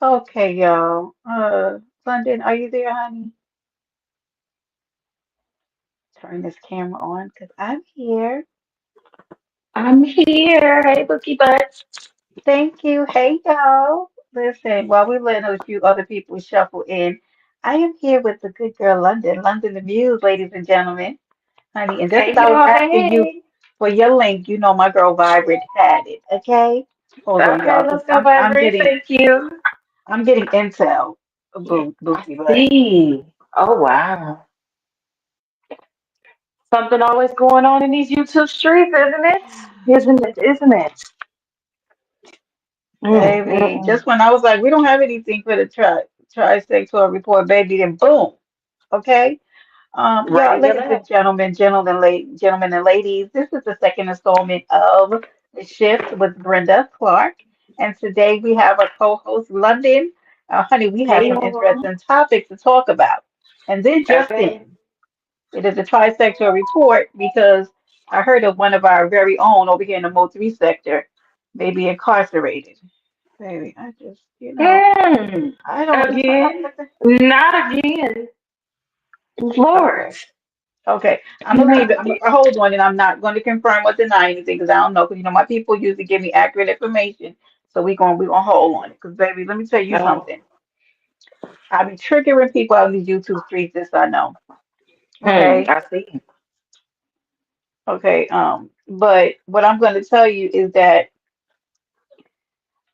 Okay, y'all. London, are you there, honey? Turn this camera on because I'm here. I'm here. Hey, Bookie Butts. Thank you. Hey, y'all. Listen, while we're letting a few other people shuffle in, I am here with the good girl, London. London the Muse, ladies and gentlemen. Honey, and just as Hey, I was y'all. asking you Hey. for your link, you know my girl Vibrant had it. Okay? Hold on, Okay, y'all, because let's go, Vibrate. Thank you. I'm getting intel, I Bookie, but see. Oh, wow. Something always going on in these YouTube streets, isn't it? Isn't it? Isn't it? baby, Mm. just when I was like, we don't have anything for the tri-sector report, baby, then boom. Okay? Yeah, Right into ladies and that. gentlemen and ladies, this is the second installment of The Shift with Brenda Clark. And today we have our co-host, London. Honey, we have Hey, some y'all. interesting topics to talk about. And then just Okay. in, it is a tri-sector report because I heard of one of our very own over here in the Mo3 sector may be incarcerated. Baby, I just, Mm. I don't, Again. Not again. Lord. okay. Okay, I'm gonna leave Not it. I'm again. gonna hold on, and I'm not going to confirm or deny anything because I don't know. Because my people usually give me accurate information, so we gonna hold on it. Because baby, let me tell you No. something. I be triggering people out in these YouTube streets. This I know. Okay, I see. okay. But what I'm going to tell you is that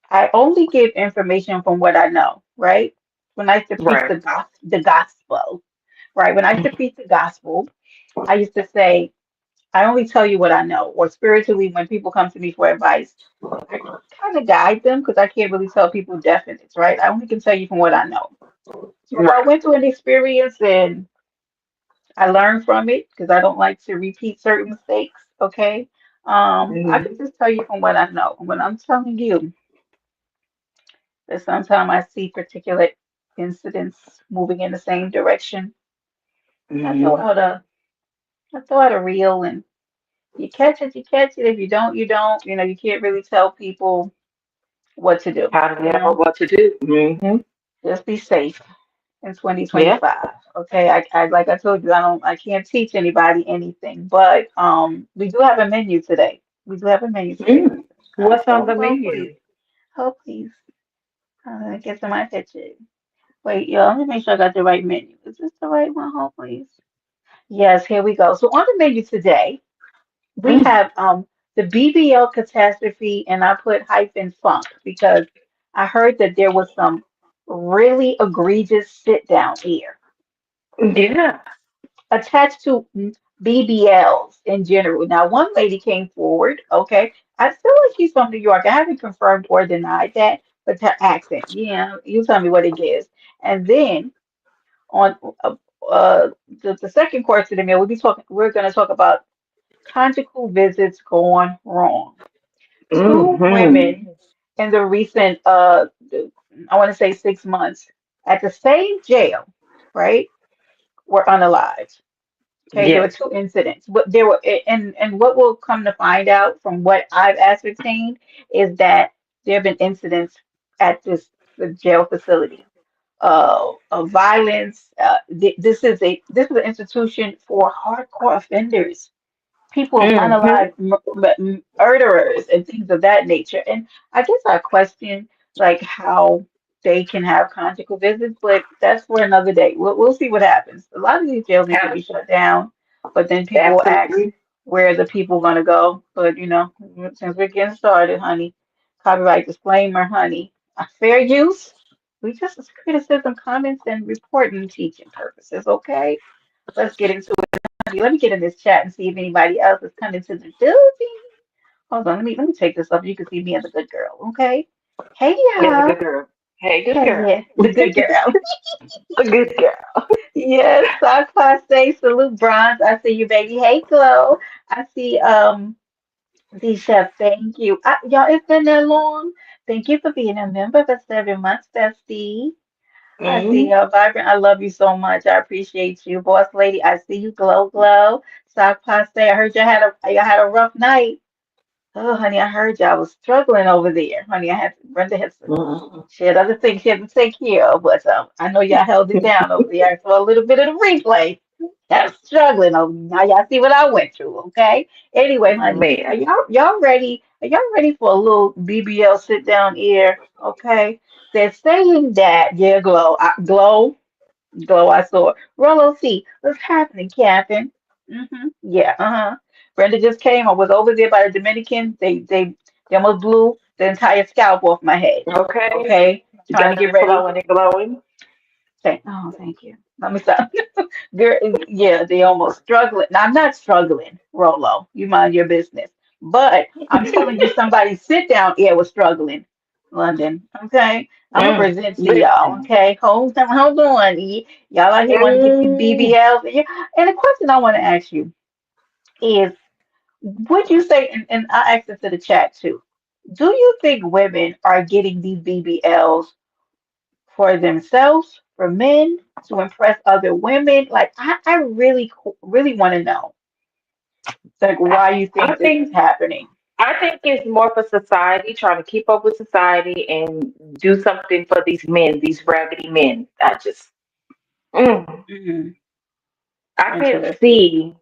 I only give information from what I know. Right? When I used to preach Right. the gospel, right? When I used to preach the gospel, I used to say. I only tell you what I know, or spiritually, when people come to me for advice, I kind of guide them because I can't really tell people definites, right? I only can tell you from what I know. So if I Right. went through an experience and I learned from it, because I don't like to repeat certain mistakes, okay? I can Mm-hmm. just tell you from what I know. And when I'm telling you that sometimes I see particular incidents moving in the same direction, I throw Mm-hmm. out a I throw out a reel and you catch it, you catch it. If you don't, you don't. You can't really tell people what to do. How to handle what to do. Mm-hmm. Just be safe in Yeah. 2025. Okay. I like I told you, I can't teach anybody anything, but we do have a menu today. We do have a menu today. Mm. What's on So the hold please. menu? Hold please. Get to my picture. Wait, y'all, let me make sure I got the right menu. Is this the right one? Hold please. Yes, here we go. So on the menu today, we Mm. have the BBL catastrophe, and I put hyphen funk because I heard that there was some really egregious sit down here Yeah. attached to BBLs in general. Now, one lady came forward, okay. I feel like she's from New York. I haven't confirmed or denied that, but her accent, yeah, you tell me what it is. And then on uh, the second course of the meal, we're going to talk about conjugal visits gone wrong. Two Mm-hmm. women in the recent I want to say 6 months at the same jail, right, were unalived. Okay, there were Yes. two incidents, but there were and what we'll come to find out from what I've ascertained is that there have been incidents at the jail facility of violence. This is an institution for hardcore offenders, people Mm-hmm. unalive murderers and things of that nature. And I guess I question like how they can have conjugal visits, but that's for another day. We'll see what happens. A lot of these jails need to be shut down, but then people will ask Absolutely. where the people gonna go. But since we're getting started, honey, copyright disclaimer, honey, fair use. We just criticism, comments, and reporting teaching purposes. Okay, let's get into let me get in this chat and see if anybody else is coming to the building. Hold on, let me take this up. You can see me as a good girl, okay? Hey Yes, a y'all. good girl. Hey, good Hey, girl. yeah, the good girl. A good girl. Yes, Sakpa say salute bronze. I see you, baby. Hey, Glow. I see D Chef, thank you. Y'all, it's been that long. Thank you for being a member for 7 months, bestie. I see Mm-hmm. you, Vibrant. I love you so much. I appreciate you, boss lady. I see you, glow, glow. Sock Paste. I heard you had a rough night. Oh, honey, I heard y'all was struggling over there. Honey, Brenda had some, Mm. she had other things she had to take care of, but I know y'all held it down over there. I saw a little bit of the replay. I was struggling over there. Now y'all see what I went through, okay? Anyway, honey, are Man. y'all ready? Are y'all ready for a little BBL sit down here? Okay. They're saying that, yeah, Glow, I saw. Rollo C, what's happening, Captain? Yeah, uh-huh. Brenda just came. I was over there by the Dominicans. They almost blew the entire scalp off my head. Okay. Okay, You trying to got get them ready. flowing and glowing. Thank you. Let me stop. Girl, yeah, they almost struggling. Now, I'm not struggling, Rolo. You mind your business. But I'm telling you, somebody sit down here was struggling, London. Okay, I'm gonna present to y'all. Listen. Okay, hold on. Y'all out here want to get these Mm, BBLs. And the question I want to ask you is, would you say, and I asked this to the chat too, do you think women are getting these BBLs for themselves, for men, to impress other women? Like, I really, really want to know, like, I, why you I think this is think happening. I think it's more for society trying to keep up with society and do something for these men, these raggedy men. Mm, Hmm. I can't Interesting. see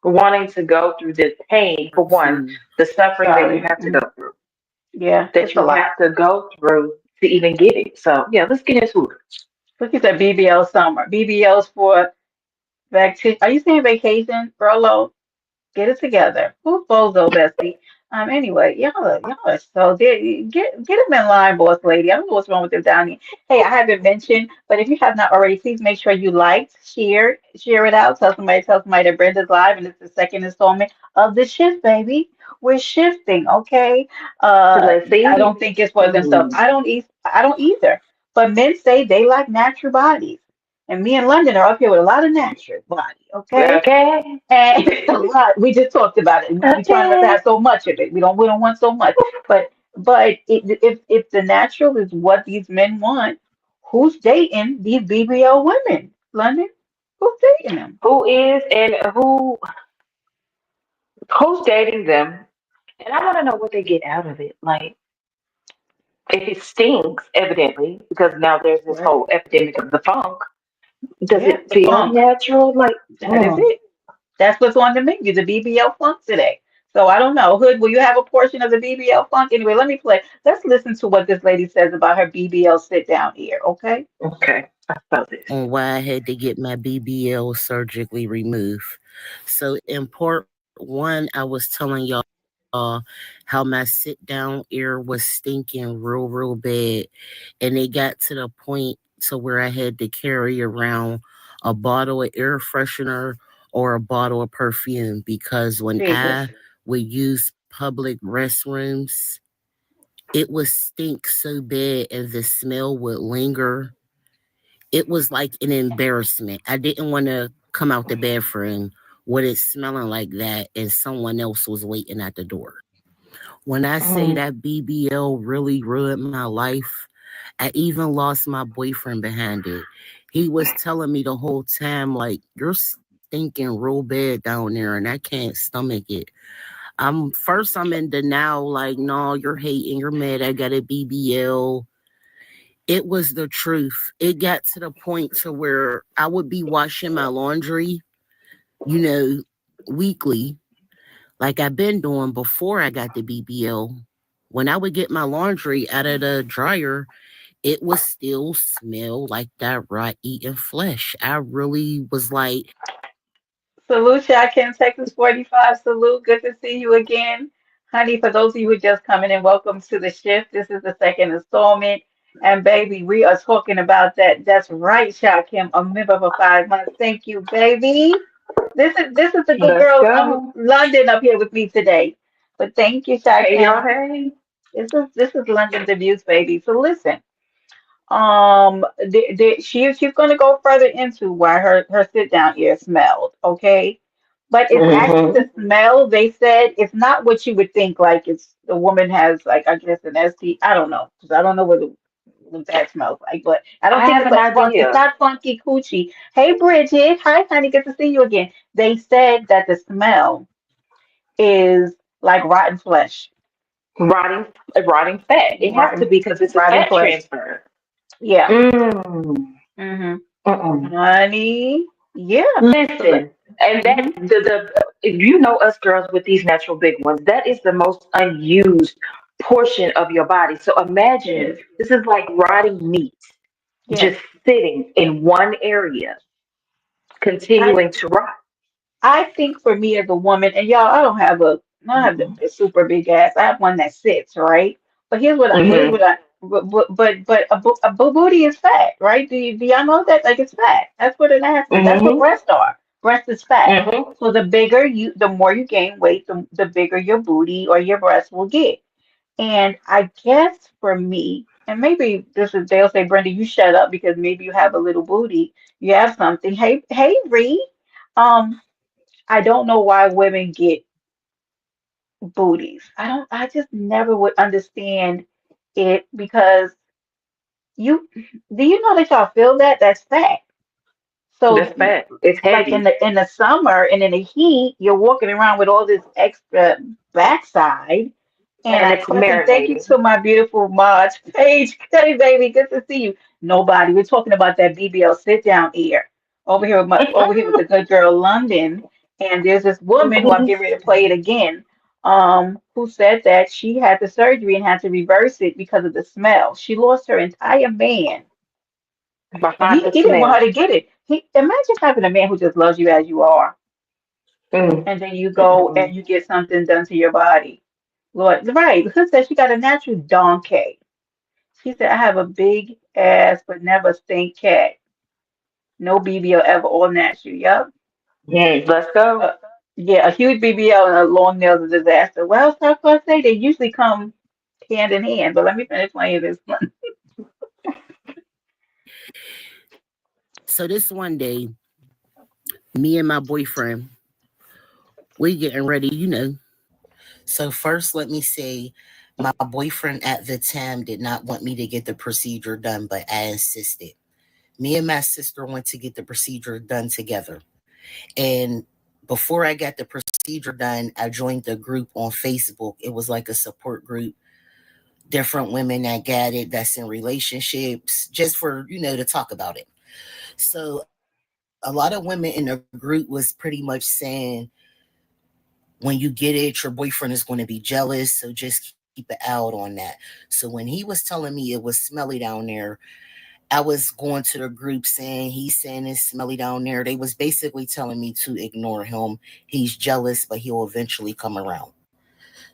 wanting to go through this pain for one, See, the suffering that you Sorry. have to go through, Yeah, that it's a you lot. have to go through to even get it. So yeah, let's get into it. Look at that BBL summer. BBLs for vacation. Are you saying vacation, Rolo? Get it together. Who's Bozo, Bestie? Anyway, y'all are so get them in line, boss lady. I don't know what's wrong with them down here. Hey, I haven't mentioned, but if you have not already, please make sure you like, share it out. Tell somebody that Brenda's live, and it's the second installment of the shift, baby. We're shifting, okay? So let's I see. don't think it's for themselves. Mm, I don't either. But men say they like natural bodies, and me and London are up here with a lot of natural body, okay? okay. And it's a lot. We just talked about it. We trying not to Okay. have so much of it. We don't want so much. But if the natural is what these men want, who's dating these BBL women? London? Who's dating them? Who is and who's dating them? And I want to know what they get out of it. Like, if it stings, evidently, because now there's this Right. whole epidemic of the funk. Does Yeah, it the feel funk. natural? Like, That is it. That's what's on the menu, the BBL funk today. So I don't know. Hood, will you have a portion of the BBL funk? Anyway, let me play. Let's listen to what this lady says about her BBL sit down here, okay? okay, I felt this. on why I had to get my BBL surgically removed. So in part one, I was telling y'all how my sit down ear was stinking real bad, and it got to the point to where I had to carry around a bottle of air freshener or a bottle of perfume because when Jesus. I would use public restrooms, it would stink so bad and the smell would linger. It was like an embarrassment. I didn't want to come out the bathroom with it smelling like that and someone else was waiting at the door. When I say Mm. that BBL really ruined my life, I even lost my boyfriend behind it. He was telling me the whole time, like, you're stinking real bad down there and I can't stomach it. I'm in denial, like, no, you're hating, you're mad, I got a BBL. It was the truth. It got to the point to where I would be washing my laundry, you know, weekly, like I've been doing before I got the BBL. When I would get my laundry out of the dryer, it would still smell like that raw eating flesh. I really was like, Salute, Kim, Texas 45. Salute. Good to see you again. Honey, for those of you who are just coming in, welcome to the shift. This is the second installment. And baby, we are talking about that. That's right, Kim, a member for 5 months. Thank you, baby. This is the good Let's girl go. London up here with me today. But thank you, Hey, y'all. Kim. Hey. This is London's abuse, baby. So listen. She's going to go further into why her sit down ear smelled, okay? But it's actually the Mm-hmm. smell. They said it's not what you would think. Like it's the woman has like I guess an ST. I don't know because I don't know what that smells like. But I don't I think have it's an like funk. It's idea. not funky coochie. Hey Bridget, hi honey, good to see you again. They said that the smell is like rotten flesh. Rotting, rotting fat. It has to Rotten, be because it's a rotten fat flesh. transfer. Yeah. Mm. Mm-hmm. Mm-mm. Honey. Yeah. So let. Listen, and that Mm-hmm. the if you know us girls with these natural big ones, that is the most unused portion of your body. So It imagine is. this is like rotting meat Yes. just sitting in one area, I continuing to rot. I think for me as a woman, and y'all, I don't have Mm-mm. the super big ass. I have one that sits, right? But here's Mm-hmm. what I, but a booty is fat, right? Do y'all know that? Like it's fat. That's what an ass is. That's what Mm-hmm. breasts are. Breast is fat. Mm-hmm. So the more you gain weight, the bigger your booty or your breast will get. And I guess for me, and maybe this is they'll say, Brenda, you shut up because maybe you have a little booty. You have something. Hey, Ree. Um, I don't know why women get booties. I just never would understand it because you do you know that y'all feel that? That's fat. So That's fat. It's like in heavy. the summer and in the heat, you're walking around with all this extra backside. And And I it's guess, and thank you marinating. to my beautiful mods page. Hey, baby, good to see you. Nobody. We're talking about that BBL sit down ear over here with the good girl London. And there's this woman who I'm getting ready to play it again. Who said that she had the surgery and had to reverse it because of the smell. She lost her entire man, and Behind the he didn't want her smell. to get it. He imagine having a man who just loves you as you are, Mm. and then you go Mm-mm. and you get something done to your body. Lord, right? Because said she got a natural donkey. She said, I have a big ass but never stink cat. No BBL ever all natural. Yup. Mm. Let's go. Uh, yeah, a huge BBL and a long nails is a disaster. Well, so I say they usually come hand in hand, but let me finish playing this one. So this one day, me and my boyfriend, we getting ready, So first, let me say, my boyfriend at the time did not want me to get the procedure done, but I insisted. Me and my sister went to get the procedure done together. And before I got the procedure done, I joined the group on Facebook. It was like a support group, different women that got it, that's in relationships, just for, to talk about it. So a lot of women in the group was pretty much saying, when you get it, your boyfriend is going to be jealous. So just keep it out on that. So when he was telling me it was smelly down there, I was going to the group saying, he's saying it's smelly down there. They was basically telling me to ignore him. He's jealous, but he'll eventually come around.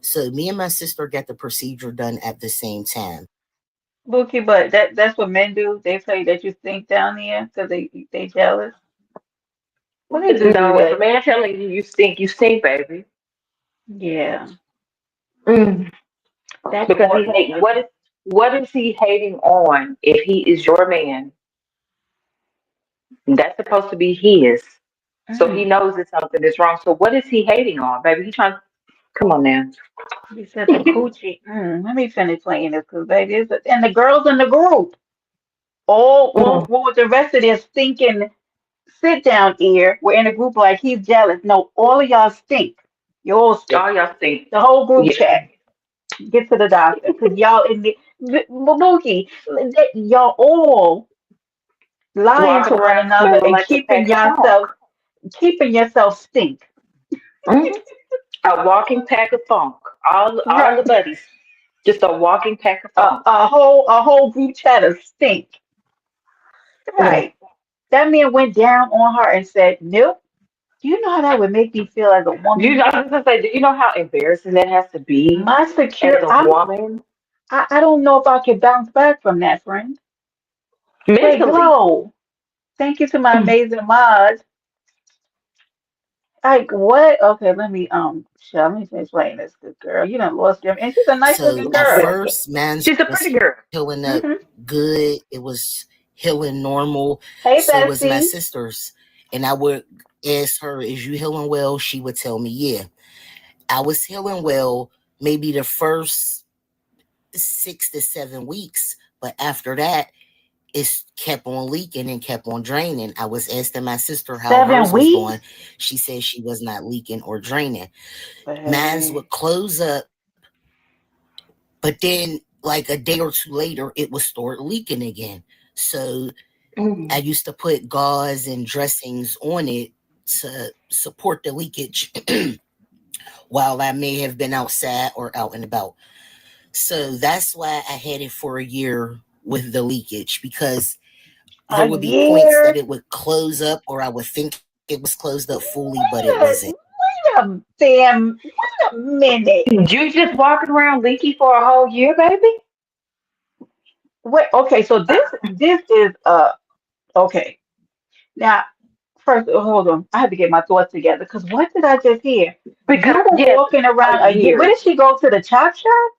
So me and my sister got the procedure done at the same time. Bookie, but that's what men do. They say that you stink down there because they jealous. Well, they do No, if a that. man telling you stink, baby. Yeah, Mm. that Because he caught me. hate what is he hating on if he is your man? That's supposed to be his. So he Mm. knows that something is wrong. So what is he hating on, baby? He trying come on now. He said the coochie. Let me finish playing this because baby, and the girls in the group, all Mm. what with the rest of their stinking sit down ear, we're in a group like he's jealous. No, all of y'all stink. You all stink. All y'all stink. The whole group Yeah. chat. Get to the doctor because y'all in the Mookie, y'all all lying Walking to one around another smelling and like a pack of funk. keeping yourself stink. Mm. A walking pack of funk. All Right. the buddies. Just a walking pack of funk. A whole group chat of stink. Mm. Right. That man went down on her and said, "Nope." Do you know how that would make me feel as a woman? I was gonna say, do you know how embarrassing that has to be My as secure, a woman? I don't know if I could bounce back from that, friend. Let Mentally. go. Thank you to my Mm. amazing mods. Like what? Okay, let me finish playing this good girl. You done lost your, and she's a nice looking So at girl. first, mine She's a was pretty girl. healing up Hmm. good. It was healing normal. Hey, So was my Bessie. sister's. And I would ask her, is you healing well? She would tell me, yeah. I was healing well maybe the first 6 to 7 weeks. But after that, it kept on leaking and kept on draining. I was asking my sister how 7 hers was weeks. going. She said she was not leaking or draining. Mines Baby. would close up But then, like a day or two later, it would start leaking again. So I Mm. used to put gauze and dressings on it to support the leakage while I may have been outside or out and about. So that's why I had it for a year with the leakage, because A there would be points that year? it would close up, or I would think it was closed up fully, but it wasn't. Wait a minute. You just walking around leaky for a whole year, baby? Wait, okay, so this is okay. Now, first, hold on. I had to get my thoughts together because what did I just hear? Because You were yes, walking a around a year. Where year. did she go to the chop shop?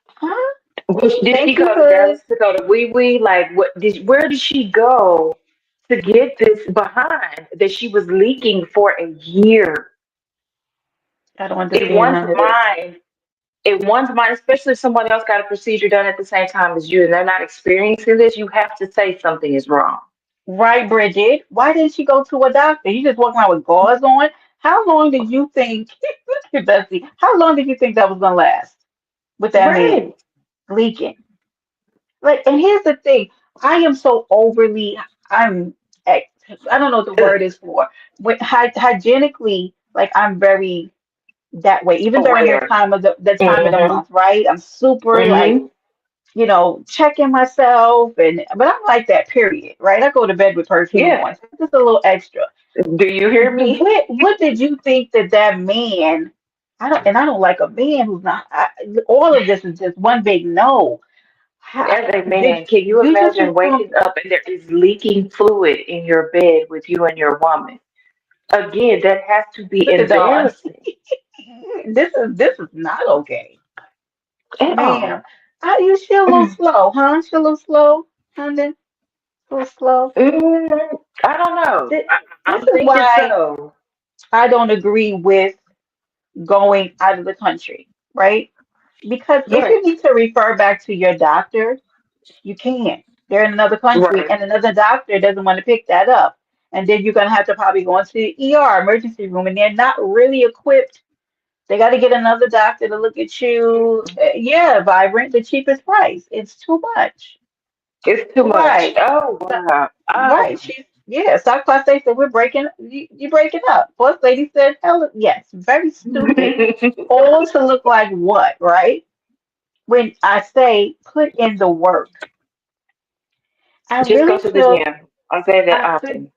Huh? Did she Thank you, go to Hood. Dallas to go to Wee Wee? Like, what? Where did she go to get this behind that she was leaking for a year? I don't In understand one's none of this. mind, especially if someone else got a procedure done at the same time as you, and they're not experiencing this, you have to say something is wrong. Right, Bridget. Why didn't she go to a doctor? You just walking around with gauze on. How long did you think, Bessie? How long did you think that was gonna last with that man Right. leaking? Like, and here's the thing. I am so overly. I'm. ex- I don't know what the Ugh, word is for. When hygienically, like I'm very that way. Even during this aware. time of the time of the Mm-hmm. month, right? I'm super like Mm-hmm. checking myself, and but I'm like that. Period. Right? I go to bed with perfume Yeah. on, just a little extra. Do you hear me? What did you think that man? I don't like a man who's not. All of this is just one big no. How, As a did man, can you you just imagine become? waking up and there is leaking fluid in your bed with you and your woman? Again, that has to be Look at Dawn. embarrassing This is not okay, at ma'am. all. You she a little slow, huh? She a little slow, honey. A little slow. I don't know. This, this I'm is thinking why so. I don't agree with going out of the country, right? Because if Right. you need to refer back to your doctor, you can. They're in another country, Right. and another doctor doesn't want to pick that up. And then you're gonna have to probably go into the ER emergency room, and they're not really equipped. They got to get another doctor to look at you. Yeah, Vibrant, the cheapest price. It's too much. It's too much. Right. Oh So, wow. right. She's yeah. Stockpot said we're breaking. You breaking up. Boss lady said, "Hell yes." Very stupid. All to look like what? Right. When I say put in the work, I Just go really to the feel. gym. I say that I feel, often.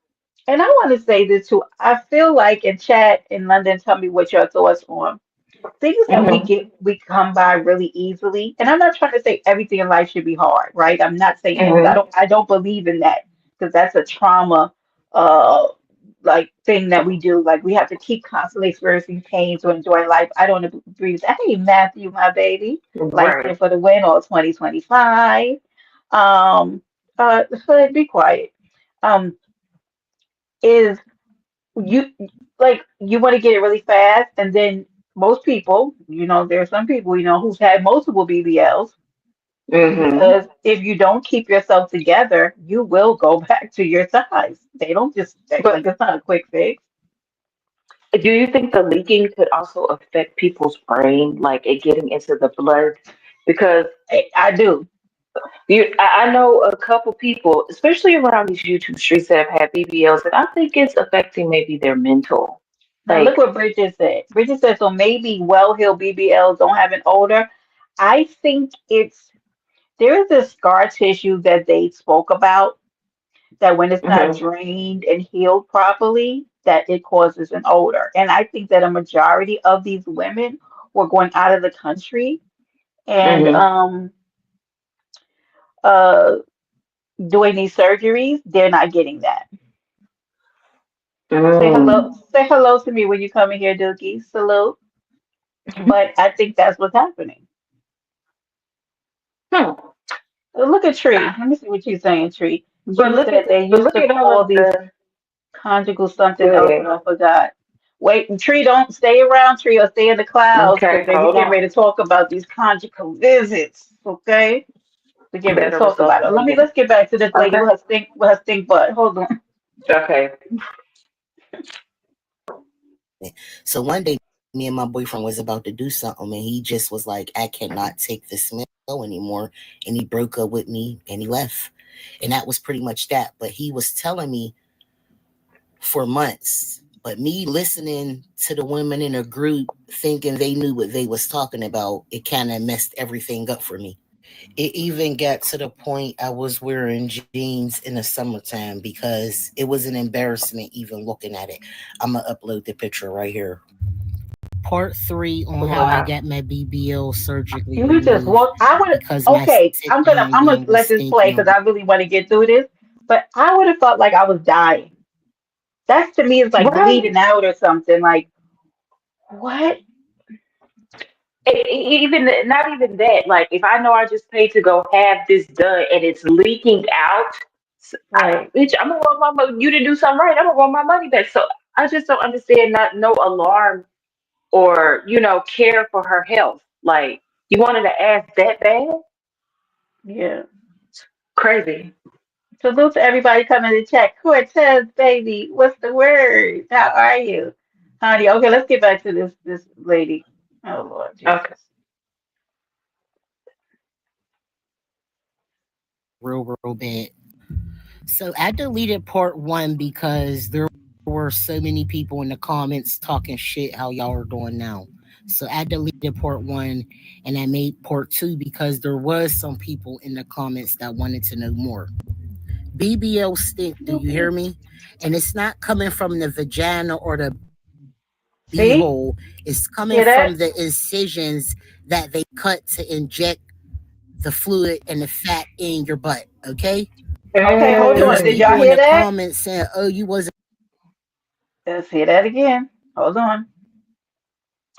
and I want to say this too. I feel like in chat in London, tell me what your thoughts on things that Hmm. we come by really easily. And I'm not trying to say everything in life should be hard, right? I'm not saying that because Hmm. I don't believe in that because that's a trauma uh like thing that we do. Like we have to keep constantly experiencing pain to enjoy life. I don't agree with that. Hey Matthew, my baby. Life Right. there for the win or 2025. Um Hood, be quiet. Um is you you want to get it really fast and then most people there are some people who've had multiple BBLs Hmm. because if you don't keep yourself together you will go back to your size. They don't just like But it's not a quick fix. do you think the leaking could also affect people's brain, like it getting into the blood? Because I do. I know a couple people, especially around these YouTube streets that have had BBLs, and I think it's affecting maybe their mental. Now look Like, what Bridget said. Bridget said so maybe well-heeled BBLs don't have an odor. I think there is this scar tissue that they spoke about that when it's not hmm. drained and healed properly, that it causes an odor. And I think that a majority of these women were going out of the country and Hmm. uh doing these surgeries, they're not getting that. Mm. Say hello to me when you come in here, Dookie. Salute. But I think that's what's happening. Hmm. Look at Tree. Let me see what she's saying, Tree. She said they But used look to at all call of these the conjugal something else, good. but I forgot. Wait, and Tree, don't stay around, Tree, or stay in the clouds, because Okay, baby, we hold getting on. ready to talk about these conjugal visits. Okay, we getting ready to Better talk result about it. than me. Let's get back to this lady Okay. with her stink butt. Hold on. Okay. So one day me and my boyfriend was about to do something, and he just was like, I cannot take the smell anymore. And he broke up with me and he left. And that was pretty much that. But he was telling me for months. But me listening to the women in a group thinking they knew what they was talking about, it kind of messed everything up for me. It even got to the point I was wearing jeans in the summertime because it was an embarrassment even looking at it. I'm gonna upload the picture right here. Part three on how I Wow. got my BBL surgically You just removed walk. I would have. because my Okay, sit down I'm gonna gown was let this play stinking. because I really want to get through this. But I would have felt like I was dying. That's to me is like Right. bleeding out or something. Like what? Even not even that. Like if I know I just paid to go have this done and it's leaking out, Right. bitch, I'm gonna want my money. You didn't do something right. I'm gonna want my money back. So I just don't understand. Not no alarm or care for her health. Like you wanted to ask that bad? Yeah. Crazy. Salute to everybody coming to chat. Cortez, baby, what's the word? How are you, honey? Okay, let's get back to this lady. Oh Lord Okay. Jesus. Real bad. So I deleted part one because there were so many people in the comments talking shit how y'all are doing now. So I deleted part one and I made part two because there was some people in the comments that wanted to know more. BBL stink, do you hear Snoopy. me? And it's not coming from the vagina or the See? beehole. It's coming Hear from that? the incisions that they cut to inject the fluid and the fat in your butt. Okay? Okay, hold There's on. Did Mm, y'all people in hear the that? comments saying, "Oh, you wasn't." Let's hear that again. Hold on.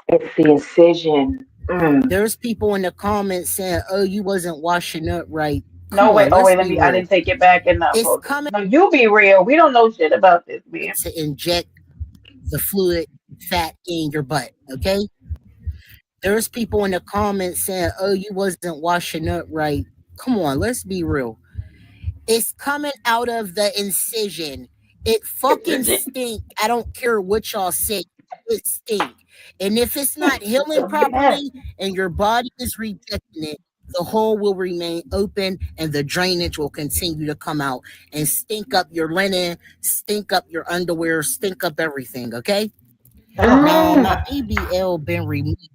it's the incision. Mm. There's people in the comments saying, "Oh, you wasn't washing up right." Come No, wait. on, Oh, let's wait. Let be me. I real. didn't take it back enough. It's Hold on. coming No, you be real. We don't know shit about this, man. to inject the fluid fat in your butt. Okay. There's people in the comments saying, "Oh, you wasn't washing up right." Come on, let's be real. It's coming out of the incision. It fucking stink. I don't care what y'all say. It stink. And if it's not It's healing a mess. properly and your body is rejecting it, the hole will remain open and the drainage will continue to come out and stink up your linen, stink up your underwear, stink up everything, okay? Oh, Now, my Mm. BBL been removed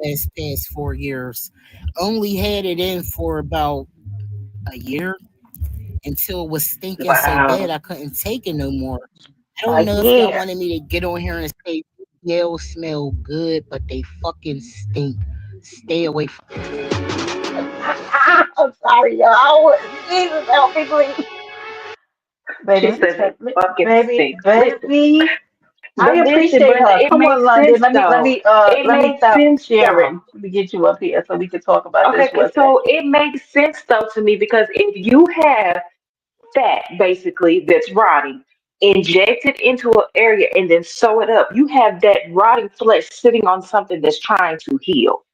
this past 4 years. Only had it in for about a year until it was stinking so bad Wow. I couldn't take it no more. I don't A know if y'all year. wanted me to get on here and say BBL smell good, but they fucking stink. Stay away from. I'm sorry, y'all. Jesus, help me, please. Baby, She let me said they check. fucking Baby, stink. Listen, baby. I but listen, appreciate but her. it Come on, makes London. sense though. It Let me makes stop sense though. sharing. Let me get you up here so we can talk about this Okay, for a so second. it makes sense though to me because if you have fat basically that's rotting, inject it into an area and then sew it up, you have that rotting flesh sitting on something that's trying to heal.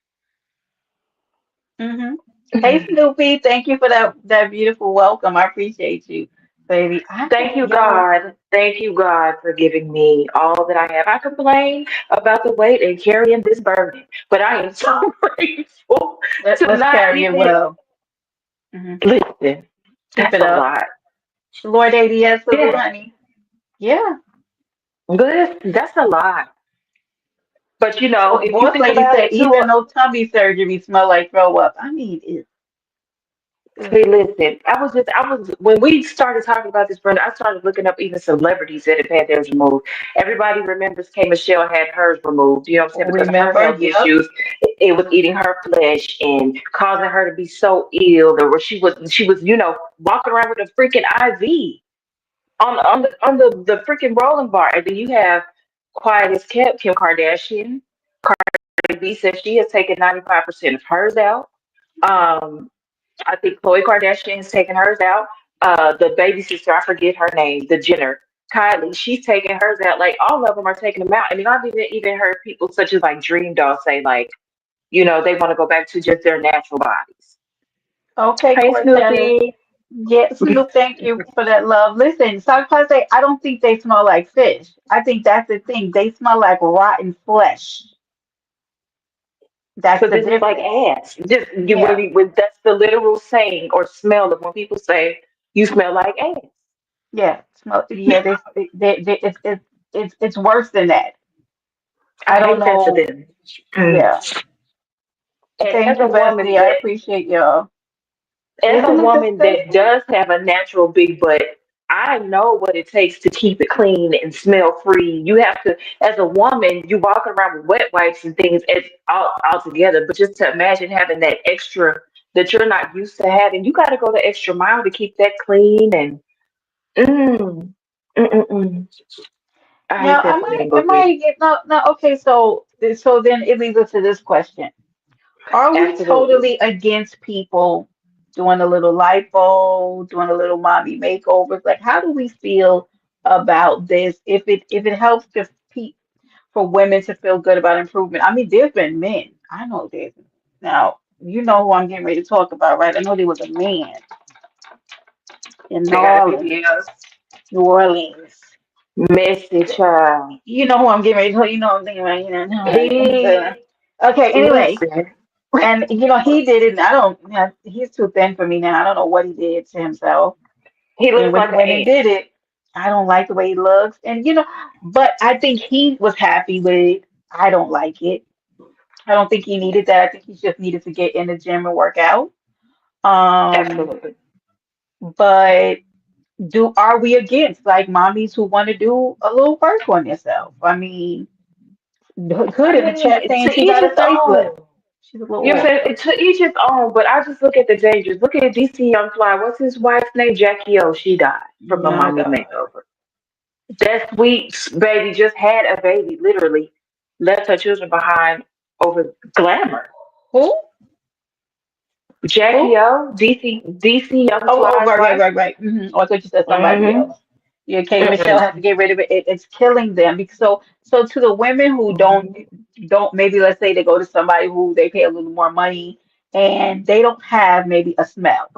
Hmm. Hey, Snoopy, thank you for that beautiful welcome. I appreciate you, baby. I Thank can't, you, y'all. God. Thank you, God, for giving me all that I have. I complain about the weight and carrying this burden, but I am so grateful to Let's not carry it even well. Hmm. listen. Keep That's it a up, lot. Lord ADS, salute, Yeah, honey. Yeah. that's a lot. But if you Boss think lady about said it too, even though tummy surgery smell like throw up. I mean, it's see, listen, I was when we started talking about this, Brenda. I started looking up even celebrities that have had theirs removed. Everybody remembers K. Michelle had hers removed. You know what I'm saying? Because of her remember. health Yep. issues, it was eating her flesh and causing her to be so ill. Or she was walking around with a freaking IV on the freaking rolling bar. And then you have quiet as kept Kim Kardashian. Cardi B says she has taken 95% of hers out. Um, I think Khloe Kardashian has taken hers out. The baby sister, I forget her name, the Jenner, Kylie, she's taking hers out. Like all of them are taking them out. And then I've even heard people such as like Dream Doll say like, they want to go back to just their natural bodies. Okay, Hey Cortez. Snoopy. Yes, Snoop, thank you for that love. Listen, sometimes I don't think they smell like fish. I think that's the thing. They smell like rotten flesh. That's So the this is like difference. ass. Just Yeah, when that's the literal saying or smell of when people say you smell like ass. yeah, yeah. It's worse than that. I I don't hate that for know. them. Mm. Yeah. And Thank you, Bestie. I appreciate y'all. as a Isn't it woman that disgusting? does have a natural big butt, I know what it takes to keep it clean and smell free. You have to, as a woman, you walk around with wet wipes and things it's all together. But just to imagine having that extra that you're not used to having, you got to go the extra mile to keep that clean and mm, mm. I hate Now, that am for I men go am through. I get no no okay, so then it leads us to this question. Are we Absolutely. totally against people doing a little lipo, doing a little mommy makeovers? Like, how do we feel about this? If it helps for women to feel good about improvement. I mean, there's been men. I know there's now. You know who I'm getting ready to talk about, right? I know there was a man in New They got a Orleans. BBL. New Orleans. Messy child. You know who I'm getting ready to tell you know what I'm thinking about, you know. He Okay, anyway. listen. And he did it. And I don't. He's too thin for me now. I don't know what he did to himself. He And looks when he like went and an did it, I don't like the way he looks. And but I think he was happy with it. I don't like it. I don't think he needed that. I think he just needed to get in the gym and work out. Um, absolutely. but are we against like mommies who want to do a little work on themselves? I mean, I good in the chat mean, saying to she each got a his facelift. own. She's a little You know off what I'm though. saying? To each his own, but I just look at the dangers. Look at DC Young Fly. What's his wife's name? Jackie O. She died from a My mommy God. makeover. That sweet baby just had a baby, literally left her children behind over glamour. Who? Jackie Who? O, DC Young Oh, Fly's right, right, wife. right, right. Oh, I thought you said somebody Mm-hmm. else. Yeah, K. Michelle has to Mm-mm. get rid of it. It's killing them because so to the women who don't maybe let's say they go to somebody who they pay a little more money and they don't have maybe a smell.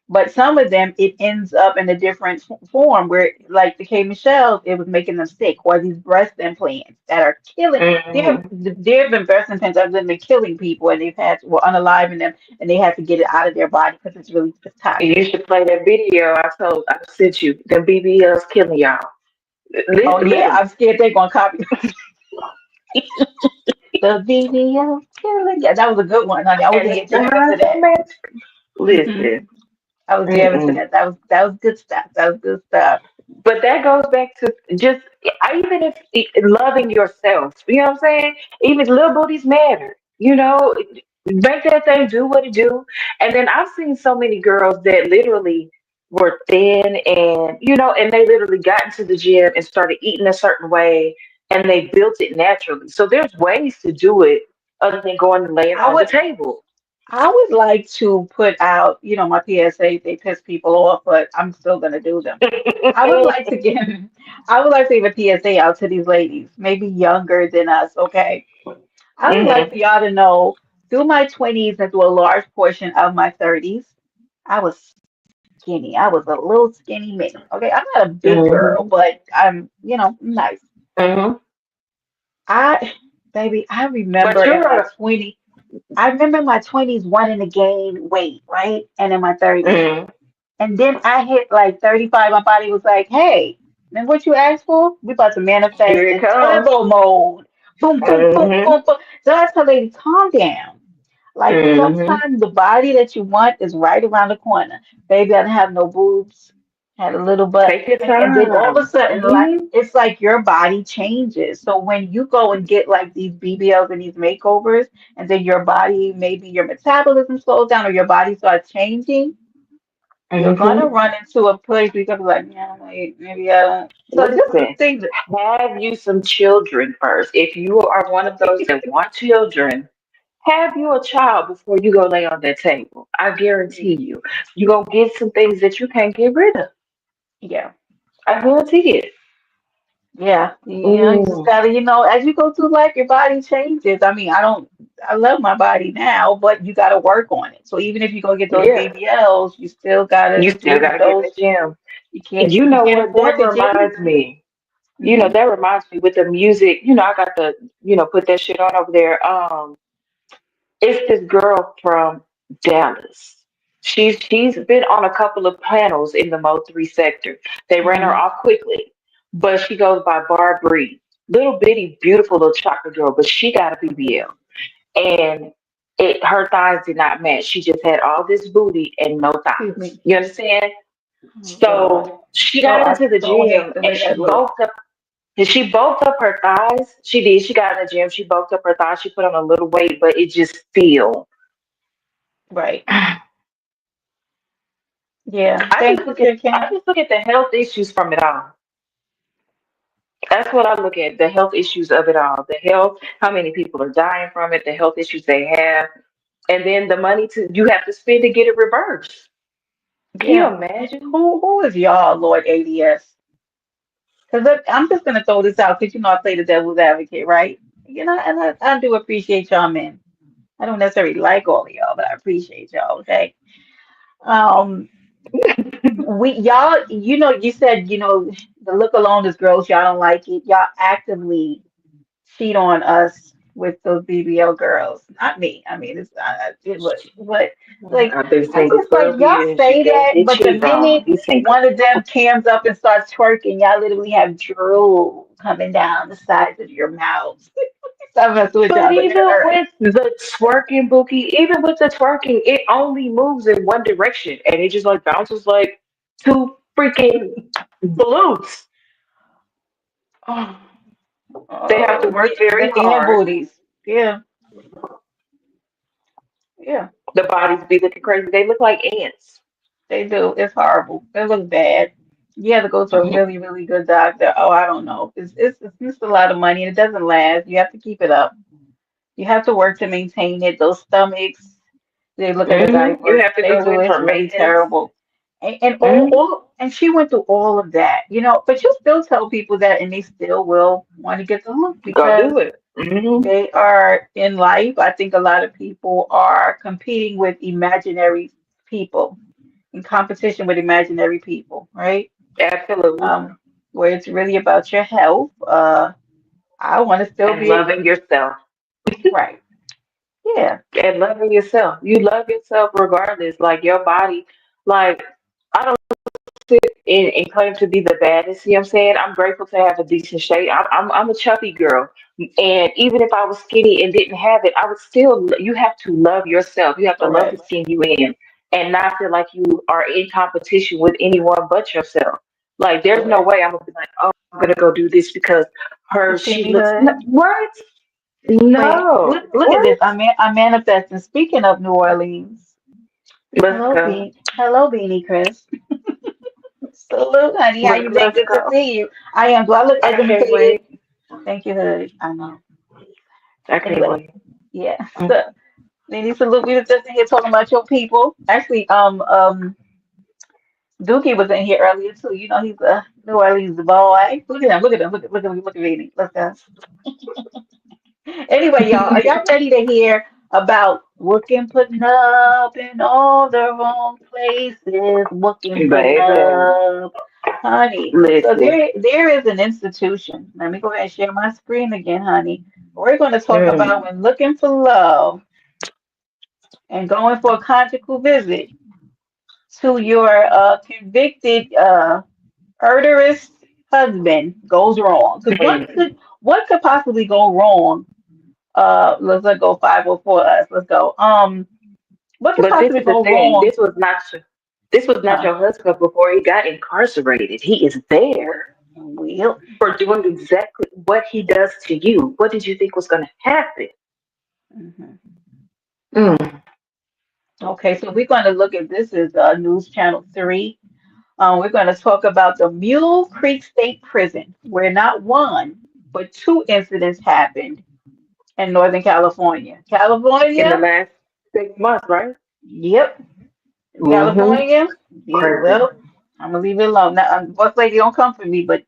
But some of them, it ends up in a different form where, like the K Michelle, it was making them sick, or these breast implants that are killing. Mm-hmm. There have been breast implants that have been killing people, and they've had were unaliving them, and they have to get it out of their body because it's You toxic. should play that video I sent you. The BBL's killing y'all. Oh yeah, Literally. I'm scared they're gonna copy the video killing. Yeah, that was a good one, honey. I was And gonna it's get jamming to behind the that. mask. Hmm. Listen. I was jamming to Mm-mm. that. That was good stuff. That was good stuff. But that goes back to just even if loving yourself, you know what I'm saying? Even little booties matter, make that thing do what it do. And then I've seen so many girls that literally were thin and and they literally got into the gym and started eating a certain way and they built it naturally. So there's ways to do it other than going and laying I on the would table. I would like to put out, my PSA, they piss people off, but I'm still gonna do them. I would like to give I would like to give a PSA out to these ladies, maybe younger than us, okay? I would like for Hmm. y'all to know through my 20s and through a large portion of my 30s, I was skinny. I was a little skinny mini. Okay, I'm not a big girl, Hmm. but I'm nice. Hmm. I baby, But you're a I remember in my 20s wanting to gain weight, right? And in my 30s. mm, And then I hit like 35. My body was like, hey, man, what you asked for? We about to here manifest it in comes. turbo mode. Boom, boom, boom, Hmm. boom, boom. So I tell ladies, calm down. Like Hmm. sometimes the body that you want is right around the corner. Baby, I didn't have no boobs, had a little butt. Take your And then all of a time. sudden, like Hmm. it's like your body changes. So when you go and get like these BBLs and these makeovers, and then your body, maybe your metabolism slows down or your body starts changing, you're gonna Hmm. run into a place where you're gonna be like, yeah, wait, maybe I don't. So just the Listen, thing that, have you some children first. If you are one of those that want children, have you a child before you go lay on that table. I guarantee you, you're going to get some things that you can't get rid of. yeah, I guarantee it. yeah, you just Mm, gotta, as you go through life, your body changes. I mean, I love my body now, but you gotta work on it. So even if you go get those yeah, BBLs, you still gotta you still do got to get in the those. gym. You can't, You you know can't what? That afford the gym. reminds me. Hmm. That reminds me with the music. I got to, put that shit on over there. It's this girl from Dallas. She's been on a couple of panels in the Mo3 sector. They ran her Hmm. off quickly, but she goes by Barbary. Little bitty, beautiful little chocolate girl, but she got a BBL, and her thighs did not match. She just had all this booty and no Excuse thighs. me. You understand? Oh God. So she Oh, got I into the so hate gym the and way that looks. she bulked up her thighs. She did. She got in the gym. She bulked up her thighs. She put on a little weight, but it just feel. Right. Yeah. Thank you, I Kim. just look at the health issues from it all. That's what I look at, the health issues of it all. The health, how many people are dying from it, the health issues they have, and then the money to you have to spend to get it reversed. Can you Yeah. imagine? Who is y'all, Lord ADS? Because I'm just gonna throw this out because you know I play the devil's advocate, right? You know, and I do appreciate y'all men. I don't necessarily like all of y'all, but I appreciate y'all, okay? Um, we y'all, you know, you said, you know, the look alone is gross, y'all don't like it. Y'all actively cheat on us with those BBL girls. Not me. I mean, but like I've been I'm single just like 12 y'all years. You say can't that, get but the cheated on. minute Be single. one of them cams up and starts twerking, y'all literally have drool coming down the sides of your mouths. Stop messing with But y'all, but that even hurts. with the twerking, Bookie, even with the twerking, it only moves in one direction and it just like bounces like two freaking balloons. They have to Oh, work very licking their hard. booties. Yeah, yeah, The bodies be looking crazy. They look like ants. they do. It's horrible. It looks bad. You have to go to a really, really good doctor. Oh, I don't know. It's just a lot of money and it doesn't last. You have to keep it up. You have to work to maintain it. Those stomachs, they look at the You diapers. have to They go do. in It's for really maintenance. terrible. And hmm and she went through all of that, you know, but you still tell people that and they still will want to get the look Go because do it. they are in life. I think a lot of people are competing with imaginary people, in competition with imaginary people, right? Absolutely. Where it's really about your health. I want to still And be loving yourself. right. Yeah, And loving yourself. You love yourself regardless. Like your body. Like I don't sit and claim to be the baddest. You know what I'm saying? I'm grateful to have a decent shape. I'm a chubby girl. And even if I was skinny and didn't have it, I would still, you have to love yourself. You have to love the correct. skin you in and not feel like you are in competition with anyone but yourself. Like, there's no Correct. way I'm going to be like, oh, I'm going to go do this because You her, see she me, looks, hood? what? Wait, No. look at this. What? I'm manifesting. Speaking of New Orleans, Let's go. Hello, Beanie Chris. Salute, honey. How you been? Let's Good to go. see you. I am. Do I look I can't educated? wait. Thank you, hood. I know. I can't Anyway, wait. yeah. Mm. So, Lady Salute, we was just in here talking about your people. Actually, Dookie was in here earlier too. You know, he's a New Orleans boy. Look at him. Look at him. Look at Beanie. Let's go. Anyway, y'all, are y'all ready to hear about looking putting up in all the wrong places? Looking putting Baby, up, honey. So listen. there is an institution. Let me go ahead and share my screen again, honey. We're going to talk about Mm. when looking for love and going for a conjugal visit to your convicted murderous husband goes wrong. Because Mm. what could possibly go wrong? Let's go 504 us. Let's go. What could But this possibly is the go thing. wrong? This was not Huh? your husband before he got incarcerated. He is there Well, for doing exactly what he does to you. What did you think was going to happen? mhm. Mm. Okay, so we're going to look at this is News Channel 3. We're going to talk about the Mule Creek State Prison, where not one, but two incidents happened in Northern California. In the California? last 6 months, right? Yep. Mm-hmm. California? Yeah, Crazy. well, I'm going to leave it alone. Now, boss lady don't come for me, but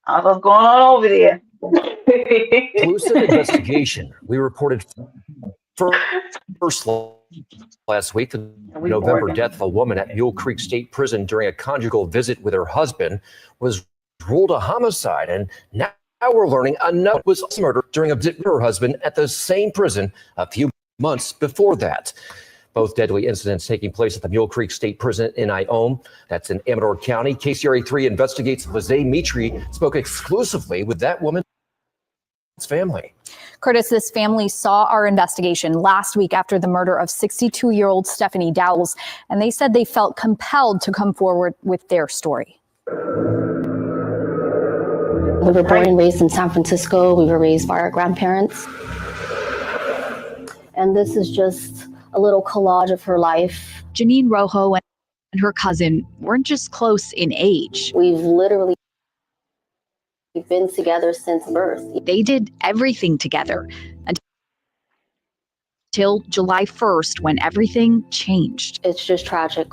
I don't know what's going on over there. Exclusive investigation. We reported first last week the And we November death Oregon. of a woman at Mule Creek State Prison during a conjugal visit with her husband was ruled a homicide. And now we're learning another was murder during a visit with her husband at the same prison a few months before that. Both deadly incidents taking place at the Mule Creek State Prison in Ione. That's in Amador County. KCRA3 investigates. Lizzie Mitri spoke exclusively with that woman's family. Curtis, this family saw our investigation last week after the murder of 62-year-old Stephanie Dowles, and they said they felt compelled to come forward with their story. We were born and raised in San Francisco. We were raised by our grandparents. And this is just a little collage of her life. Janine Rojo and her cousin weren't just close in age. We've literally been together since birth. They did everything together until July 1st, when everything changed. It's just tragic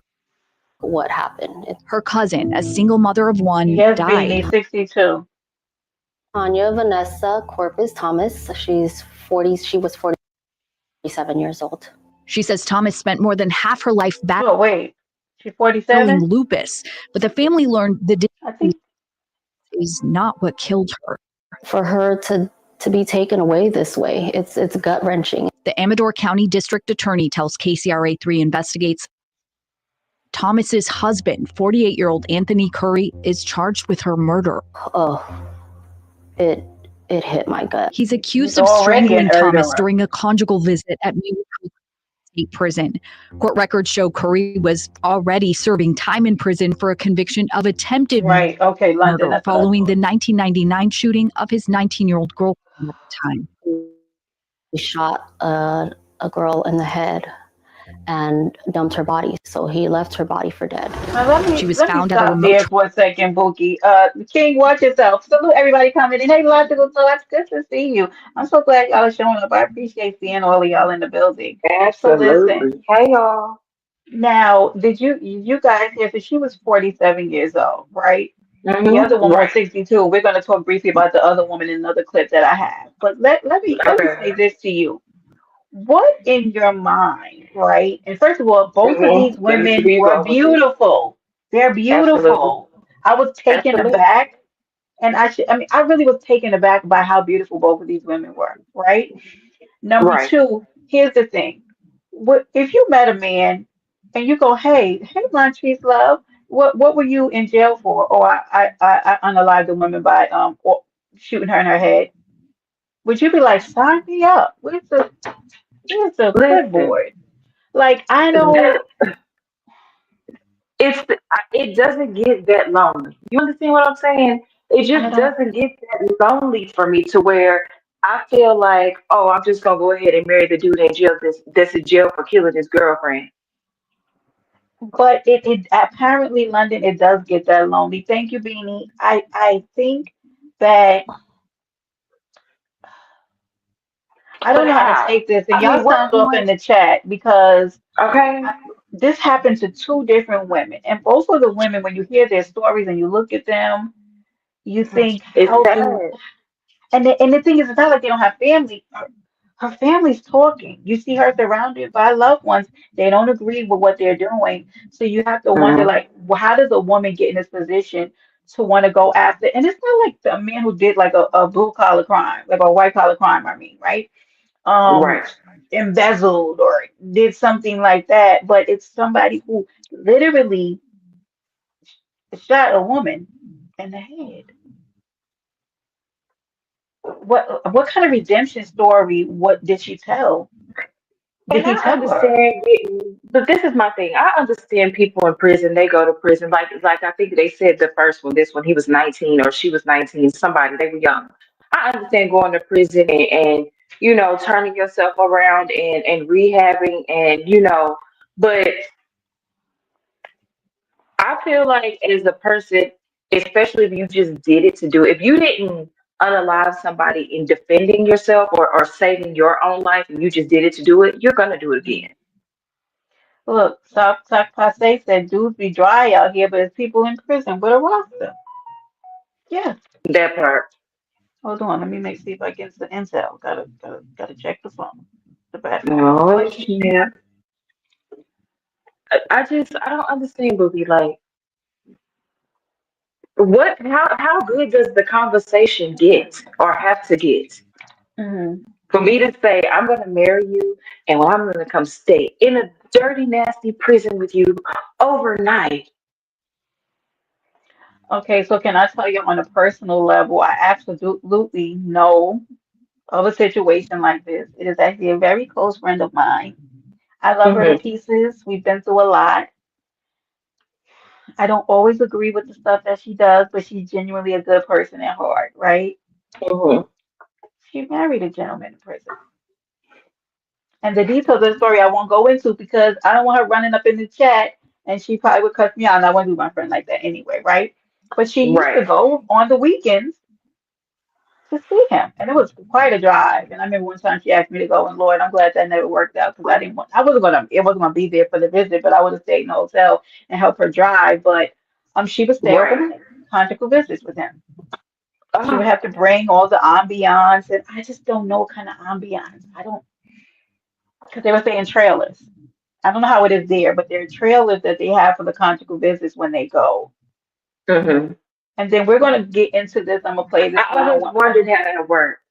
what happened. Her cousin, a single mother of one, Yes, died. Beanie, 62. Tanya Vanessa Corpus Thomas, she's 40. She was 47 years old. She says Thomas spent more than half her life Oh, battling wait. She's 47? lupus, but the family learned the I think. is not what killed her. For her to be taken away this way, it's gut-wrenching. The Amador County District Attorney tells KCRA3 investigates Thomas's husband, 48-year-old Anthony Curry, is charged with her murder. Oh, it hit my gut. He's accused He's of already strangling an murderer. Thomas during a conjugal visit at Mule Creek State Prison. Court records show Curry was already serving time in prison for a conviction of attempted Right. Okay, London. murder That's following the 1999 shooting of his 19-year-old girlfriend at the time. He shot a girl in the head and dumped her body. So he left her body for dead. Now She was let me found at a stop remote there for a second, Bookie. King, watch yourself. Salute everybody coming in. Hey, Logical Thoughts, good to see you. I'm so glad y'all are showing up. I appreciate seeing all of y'all in the building. So listen, Absolutely. Hey, y'all. now, did you guys hear? So she was 47 years old, right? The other woman was Right. 62. We're going to talk briefly about the other woman in another clip that I have. But let me say Okay. this to you. What in your mind, right? And first of all, both of these Let me women be were wrong with you. beautiful. They're Absolutely. beautiful. I was taken Absolutely. aback, and I really was taken aback by how beautiful both of these women were, right? Number Right. two, here's the thing. What if you met a man and you go, hey, Lunchies, love, what were you in jail for? Or I unalived a woman by or shooting her in her head. Would you be like, sign me up? Where's the Listen, clipboard? Like, I that don't, it doesn't get that lonely. You understand what I'm saying? It I just don't, doesn't get that lonely for me to where I feel like, oh, I'm just gonna go ahead and marry the dude in jail that's in jail for killing his girlfriend. but it apparently, London, it does get that lonely. Thank you, Beanie. I think that I But don't know how to how? take this, and I y'all mean, what sound off in point? the chat because Okay, this happened to two different women, and both of the women, when you hear their stories and you look at them, you think, it's how do sad. and the thing is, it's not like they don't have family. Her family's talking. You see her surrounded by loved ones. They don't agree with what they're doing. So you have to wonder, Mhm. like, well, how does a woman get in this position to want to go after? And it's not like the man who did like a blue collar crime, like a white collar crime, I mean, right? Um, Right. embezzled or did something like that. But it's somebody who literally shot a woman in the head. What kind of redemption story? What did she tell? Did And he I tell her? understand getting, but this is my thing. I understand people in prison, they go to prison. Like I think they said the first one, this one, he was 19 or she was 19, somebody, they were young. I understand going to prison and turning yourself around and rehabbing but I feel like as a person, especially if you just did it to do it, if you didn't unalive somebody in defending yourself or saving your own life and you just did it to do it, you're gonna do it again. Look, Talk Passe said dudes be dry out here, but there's people in prison with a roster. Yeah. That part. Hold on, let me see if I get the intel. Gotta check the phone, the background real Oh, quick. snap. I don't understand, Booby. Like, how good does the conversation get or have to get? Hmm. For me to say, I'm going to marry you and I'm going to come stay in a dirty, nasty prison with you overnight. Okay, so can I tell you on a personal level, I absolutely know of a situation like this. It is actually a very close friend of mine. I love her to Mm-hmm. pieces. We've been through a lot. I don't always agree with the stuff that she does, but she's genuinely a good person at heart, right? Mm-hmm. She married a gentleman in prison. And the details of the story I won't go into because I don't want her running up in the chat and she probably would cuss me out. And I wouldn't do my friend like that anyway, right? But she used to Right. go on the weekends to see him. And it was quite a drive. And I remember one time she asked me to go, and Lord, I'm glad that never worked out because I wasn't gonna, it wasn't gonna be there for the visit, but I would have stayed in the hotel and help her drive. But she would stay Right. overnight, conjugal visits with him. She would Oh, have to bring all the ambiance, and I just don't know what kind of ambiance. I don't, because they were saying trailers. I don't know how it is there, but there are trailers that they have for the conjugal visits when they go. mm-hmm. And then we're gonna get into this. I'm gonna play this, I but I don't always want wondered how that worked.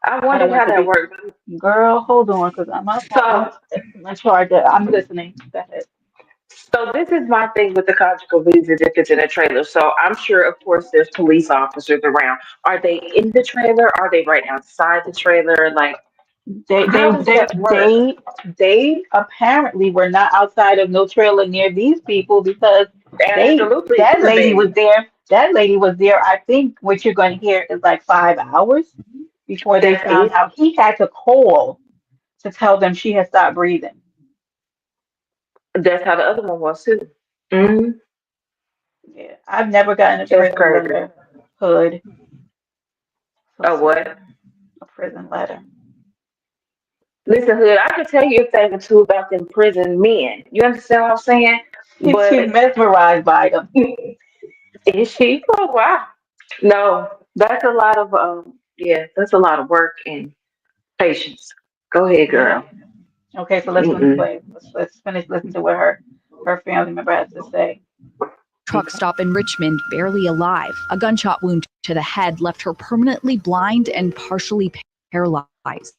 I I don't wondered want how to that be worked. girl. Hold on, because I'm So, in charge. I'm listening. Go ahead. so this is my thing with the conjugal visit if it's in a trailer. So I'm sure, of course, there's police officers around. Are they in the trailer? Are they right outside the trailer? Like, They they how does they that work? they they apparently were not outside of no trailer near these people because they Absolutely, that could have lady was been. there. That lady was there. I think what you're going to hear is like 5 hours before they That's found it. out. He had to call to tell them she had stopped breathing. That's how the other one was too. Hmm. Yeah, I've never gotten a That's prison crazy. letter. Hood. So Oh, what? sorry, a prison letter. Listen, Hood, I could tell you a thing or two about them prison men. You understand what I'm saying? She's But mesmerized by them. is she? Oh, wow. No, that's a lot of yeah, that's a lot of work and patience. Go ahead, Yeah. girl. Okay, so Mm-mm. let's finish listening to what her family member has to say. Truck stop in Richmond, barely alive. A gunshot wound to the head left her permanently blind and partially paralyzed.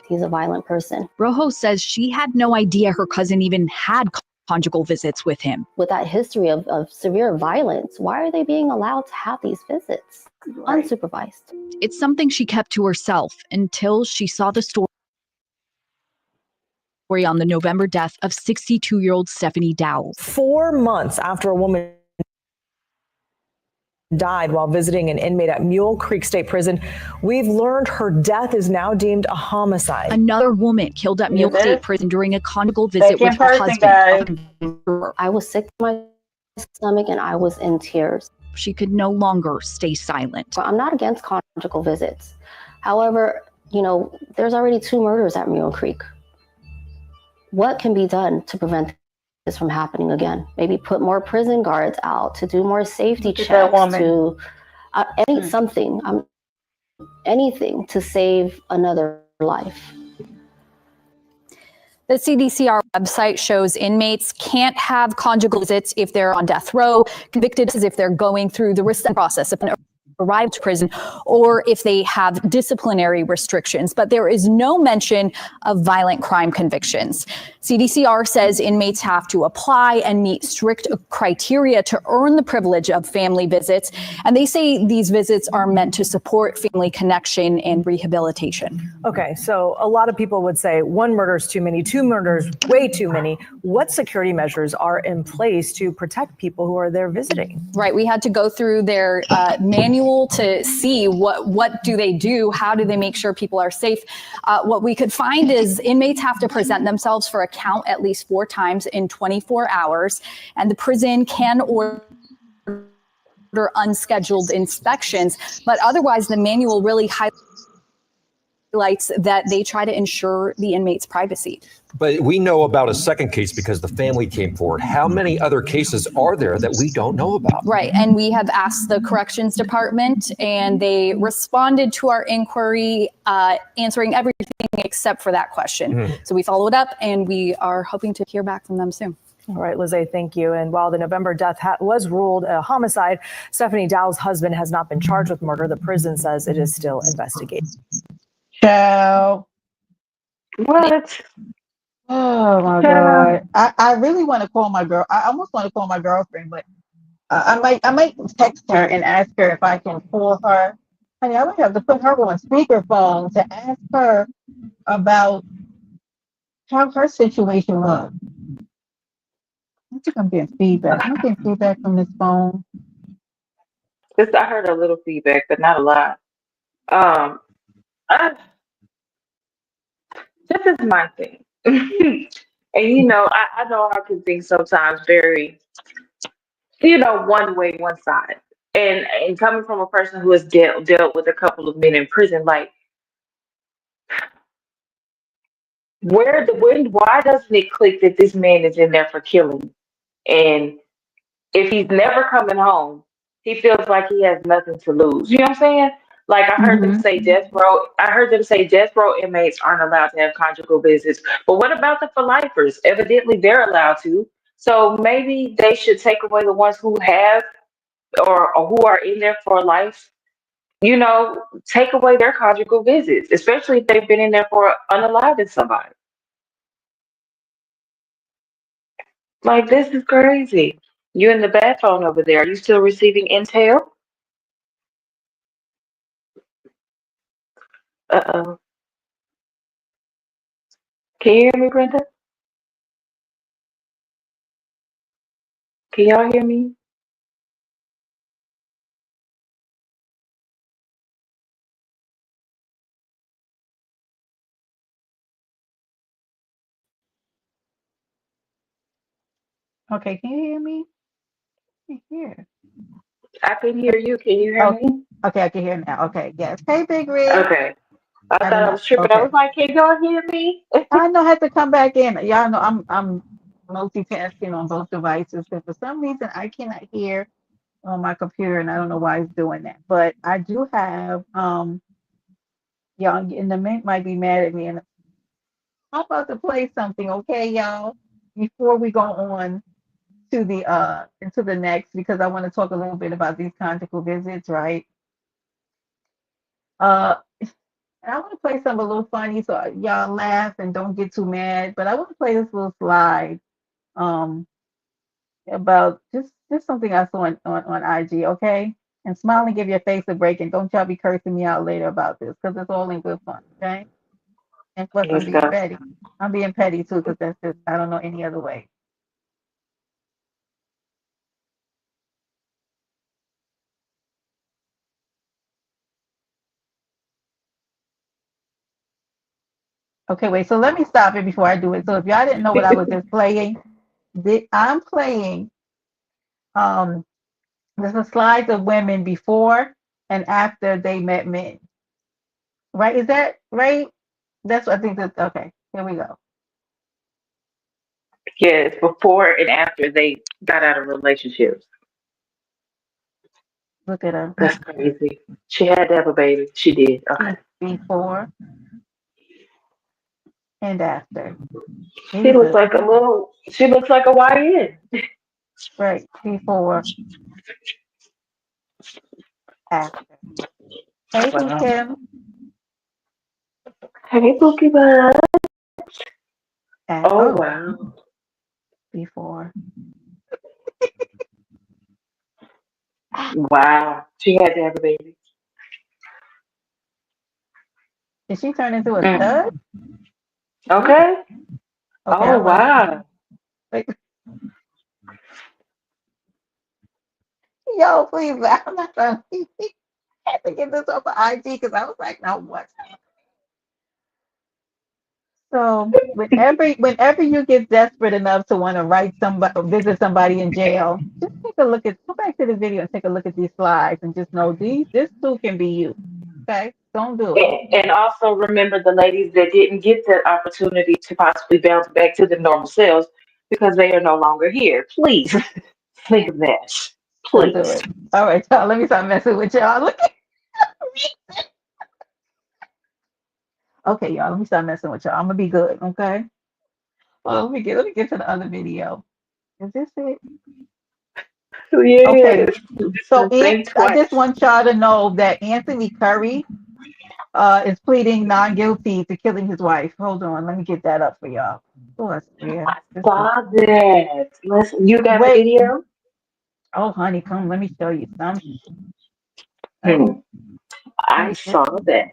He's a violent person. Rojo says she had no idea her cousin even had conjugal visits with him. With that history of severe violence, why are they being allowed to have these visits Right. unsupervised? It's something she kept to herself until she saw the story on the November death of 62-year-old Stephanie Dowles. 4 months after a woman died while visiting an inmate at Mule Creek State Prison, we've learned her death is now deemed a homicide. Another woman killed at Mule State Prison during a conjugal visit with Second her person, guys. husband. I was sick to my stomach and I was in tears. She could no longer stay silent. I'm not against conjugal visits. However, there's already 2 murders at Mule Creek. What can be done to prevent this from happening again? Maybe put more prison guards out to do more safety checks, to anything to save another life. The CDCR website shows inmates can't have conjugal visits if they're on death row, convicted as if they're going through the reception process upon arrival to prison, or if they have disciplinary restrictions. But there is no mention of violent crime convictions. CDCR says inmates have to apply and meet strict criteria to earn the privilege of family visits. And they say these visits are meant to support family connection and rehabilitation. Okay, so a lot of people would say 1 murder is too many, 2 murders, way too many. What security measures are in place to protect people who are there visiting? Right, we had to go through their manual to see what do they do, how do they make sure people are safe. What we could find is inmates have to present themselves for a count at least 4 times in 24 hours, and the prison can order unscheduled inspections, but otherwise the manual really highlights that they try to ensure the inmate's privacy. But we know about a second case because the family came forward. How many other cases are there that we don't know about? Right. And we have asked the corrections department and they responded to our inquiry, answering everything except for that question. Mm-hmm. So we followed up and we are hoping to hear back from them soon. All right, Lizzie, thank you. And while the November death was ruled a homicide, Stephanie Dowles' husband has not been charged with murder. The prison says it is still investigating. Child. What? Oh my Child. God. I really want to call my girl. I almost want to call my girlfriend, but I might text her and ask her if I can call her. Honey, I would have to put her on speakerphone to ask her about how her situation was. I think I'm getting feedback. I'm getting feedback from this phone. I heard a little feedback, but not a lot. Um, I, this is my thing. And I know I can think sometimes very, one way, one side. And coming from a person who has dealt with a couple of men in prison, like why doesn't it click that this man is in there for killing? And if he's never coming home, he feels like he has nothing to lose. You know what I'm saying? Like Hmm. I heard them say death row inmates aren't allowed to have conjugal visits. But what about the for lifers? Evidently they're allowed to. So maybe they should take away the ones who have or who are in there for life. Take away their conjugal visits, especially if they've been in there for unaliving somebody. Like this is crazy. You in the bad phone over there. Are you still receiving intel? Uh-oh. Can you hear me, Brenda? Can y'all hear me? Okay, can you hear me? I can't hear. I can hear you. Can you hear Oh, me? okay, I can hear now. Okay, yes. Hey, Big Rig. Okay. I I thought don't I know. was tripping. I Okay. was like, can y'all hear me? I know I have to come back in. Y'all know I'm multitasking on both devices, but for some reason I cannot hear on my computer, and I don't know why it's doing that. But I do have y'all in the mint might be mad at me, and I'm about to play something, okay, y'all, before we go on to the into the next, because I want to talk a little bit about these conjugal visits, right? Uh, and I want to play something a little funny so y'all laugh and don't get too mad. But I want to play this little slide. Um, about just something I saw on IG, okay? And smile and give your face a break, and don't y'all be cursing me out later about this because it's all in good fun, okay? And plus, I'm Let's being go. petty. I'm being petty too because that's just I don't know any other way. Okay, wait. So let me stop it before I do it. So if y'all didn't know what I was just playing, I'm playing um this is slides of women before and after they met men. Right? Is that right? That's what I think. That's okay. Here we go. Yes, before and after they got out of relationships. Look at her. That's crazy. She had to have a baby. She did. Okay. Before and after. She looks Jesus, like she looks like a YN. right? Before, after. Hey, Boo Wow. Kim, Hey, Bookie Bud. Oh, oh, wow. before. Wow. She had to have a baby. Did she turn into a stud? Mm. Ooh, Okay. okay, I Oh, want wow. to. Yo, please, I'm not trying to. I had to get this off of IG because I was like, no, what? So whenever you get desperate enough to want to write somebody, visit somebody in jail, just take a look at, go back to the video and take a look at these slides and just know this too can be you. Okay, don't do it. And also remember the ladies that didn't get the opportunity to possibly bounce back to the normal selves because they are no longer here. Please think of that. Don't do Please. it. All right, y'all. Let me stop messing with y'all. Look at me. Okay, y'all. Let me stop messing with y'all. I'm gonna be good. Okay. Well, let me get to the other video. Is this it? Okay. Yes. So Think I just twice. want y'all to know that Anthony Curry is pleading non-guilty to killing his wife. Hold on, let me get that up for y'all. Oh, I swear. This is Saw that. Listen, you got the wait. video? Oh, honey, come, let me show you some. Hmm. Oh, I oh, saw that.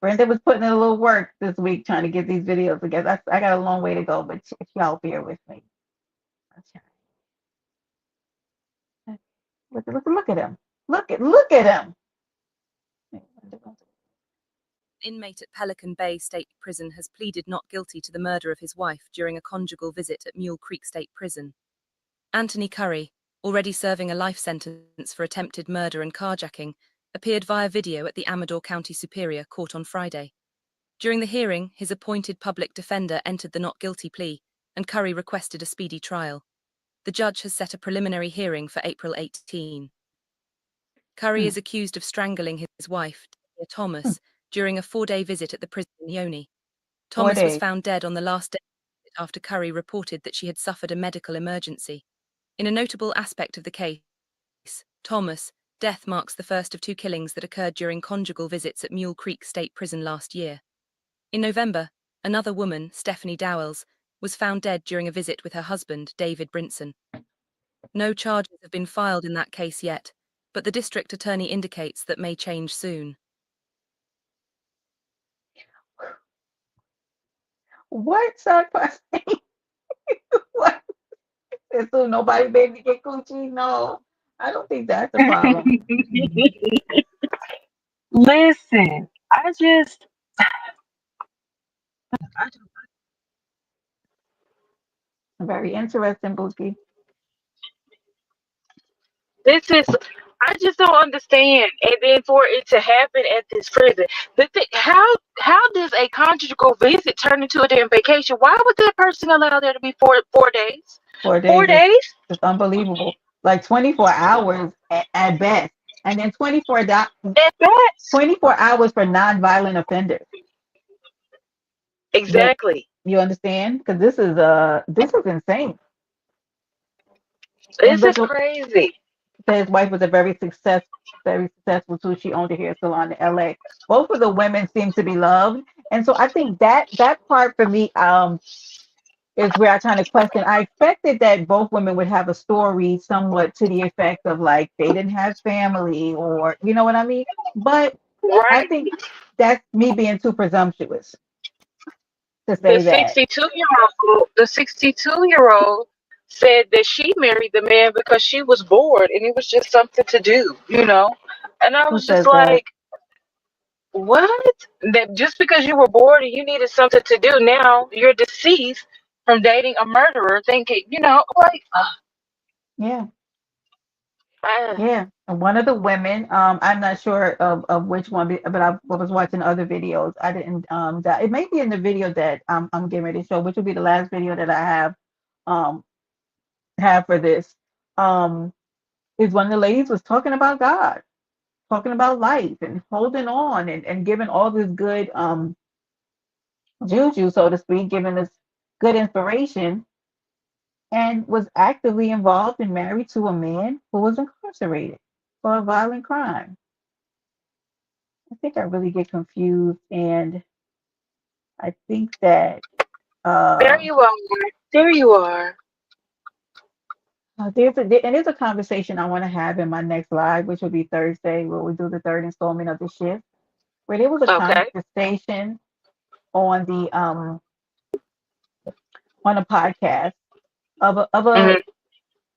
Brenda was putting in a little work this week trying to get these videos together. I got a long way to go, but y'all bear with me. Look at him. Look at him. Inmate at Pelican Bay State Prison has pleaded not guilty to the murder of his wife during a conjugal visit at Mule Creek State Prison. Anthony Curry, already serving a life sentence for attempted murder and carjacking, appeared via video at the Amador County Superior Court on Friday. During the hearing, his appointed public defender entered the not guilty plea, and Curry requested a speedy trial. The judge has set a preliminary hearing for April 18. Curry is accused of strangling his wife, Thomas, during a 4-day visit at the prison in Yoni. Thomas was found dead on the last day after Curry reported that she had suffered a medical emergency. In a notable aspect of the case, Thomas' death marks the first of 2 killings that occurred during conjugal visits at Mule Creek State Prison last year. In November, another woman, Stephanie Dowells, was found dead during a visit with her husband, David Brinson. No charges have been filed in that case yet, but the district attorney indicates that may change soon. What sarcastic? What? So nobody baby get coochie? No, I don't think that's a problem. Listen, I just Very interesting, Bookie. this is I just don't understand. And then for it to happen at this prison, how does a conjugal visit turn into a damn vacation? Why would that person allow there to be 4 days? 4 days 4 days is unbelievable. Like 24 hours at best, and then at best. 24 hours for non-violent offenders. But Exactly. you understand? Because this is insane. And This is look, crazy. his wife was a very successful too. She owned a hair salon in LA. Both of the women seem to be loved. And so I think that part for me is where I kind of question. I expected that both women would have a story somewhat to the effect of like they didn't have family or you know what I mean? But I Right. think that's me being too presumptuous to The say that. 62-year-old said that she married the man because she was bored and it was just something to do, you know? And I Who was just says that? like, what? That just because you were bored and you needed something to do, now you're deceased from dating a murderer, thinking, like, Yeah. uh, Yeah, and one of the women, I'm not sure of which one, but I was watching other videos. I didn't, it may be in the video that I'm getting ready to show, which will be the last video that I um, have for this. Um, is one of the ladies was talking about God, talking about life and holding on and giving all this good juju, so to speak, giving us good inspiration, and was actively involved and married to a man who was incarcerated for a violent crime. I think I really get confused, and I think that there uh, you are. There you are. there's a conversation I want to have in my next live, which will be Thursday, where we do the third installment of the shift, where there was a Okay. conversation on the on a podcast of a of a Hmm.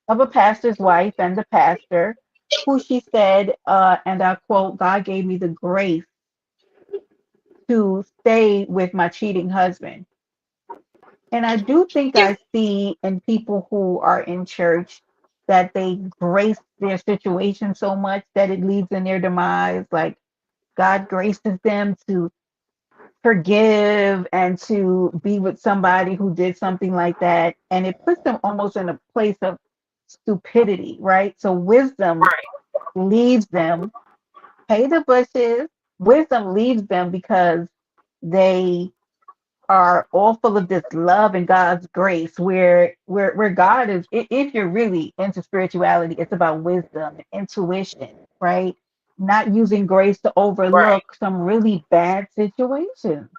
of a pastor's wife and the pastor, who she said, and I quote, "God gave me the grace to stay with my cheating husband." And I do think Yeah. I see in people who are in church that they grace their situation so much that it leads in their demise. Like God graces them to forgive and to be with somebody who did something like that. And it puts them almost in a place of stupidity, right? So wisdom Right. leaves them, pay the bushes, wisdom leaves them because they are all full of this love and God's grace, where God is, if you're really into spirituality, it's about wisdom, intuition, right? not using grace to Right. overlook some really bad situations.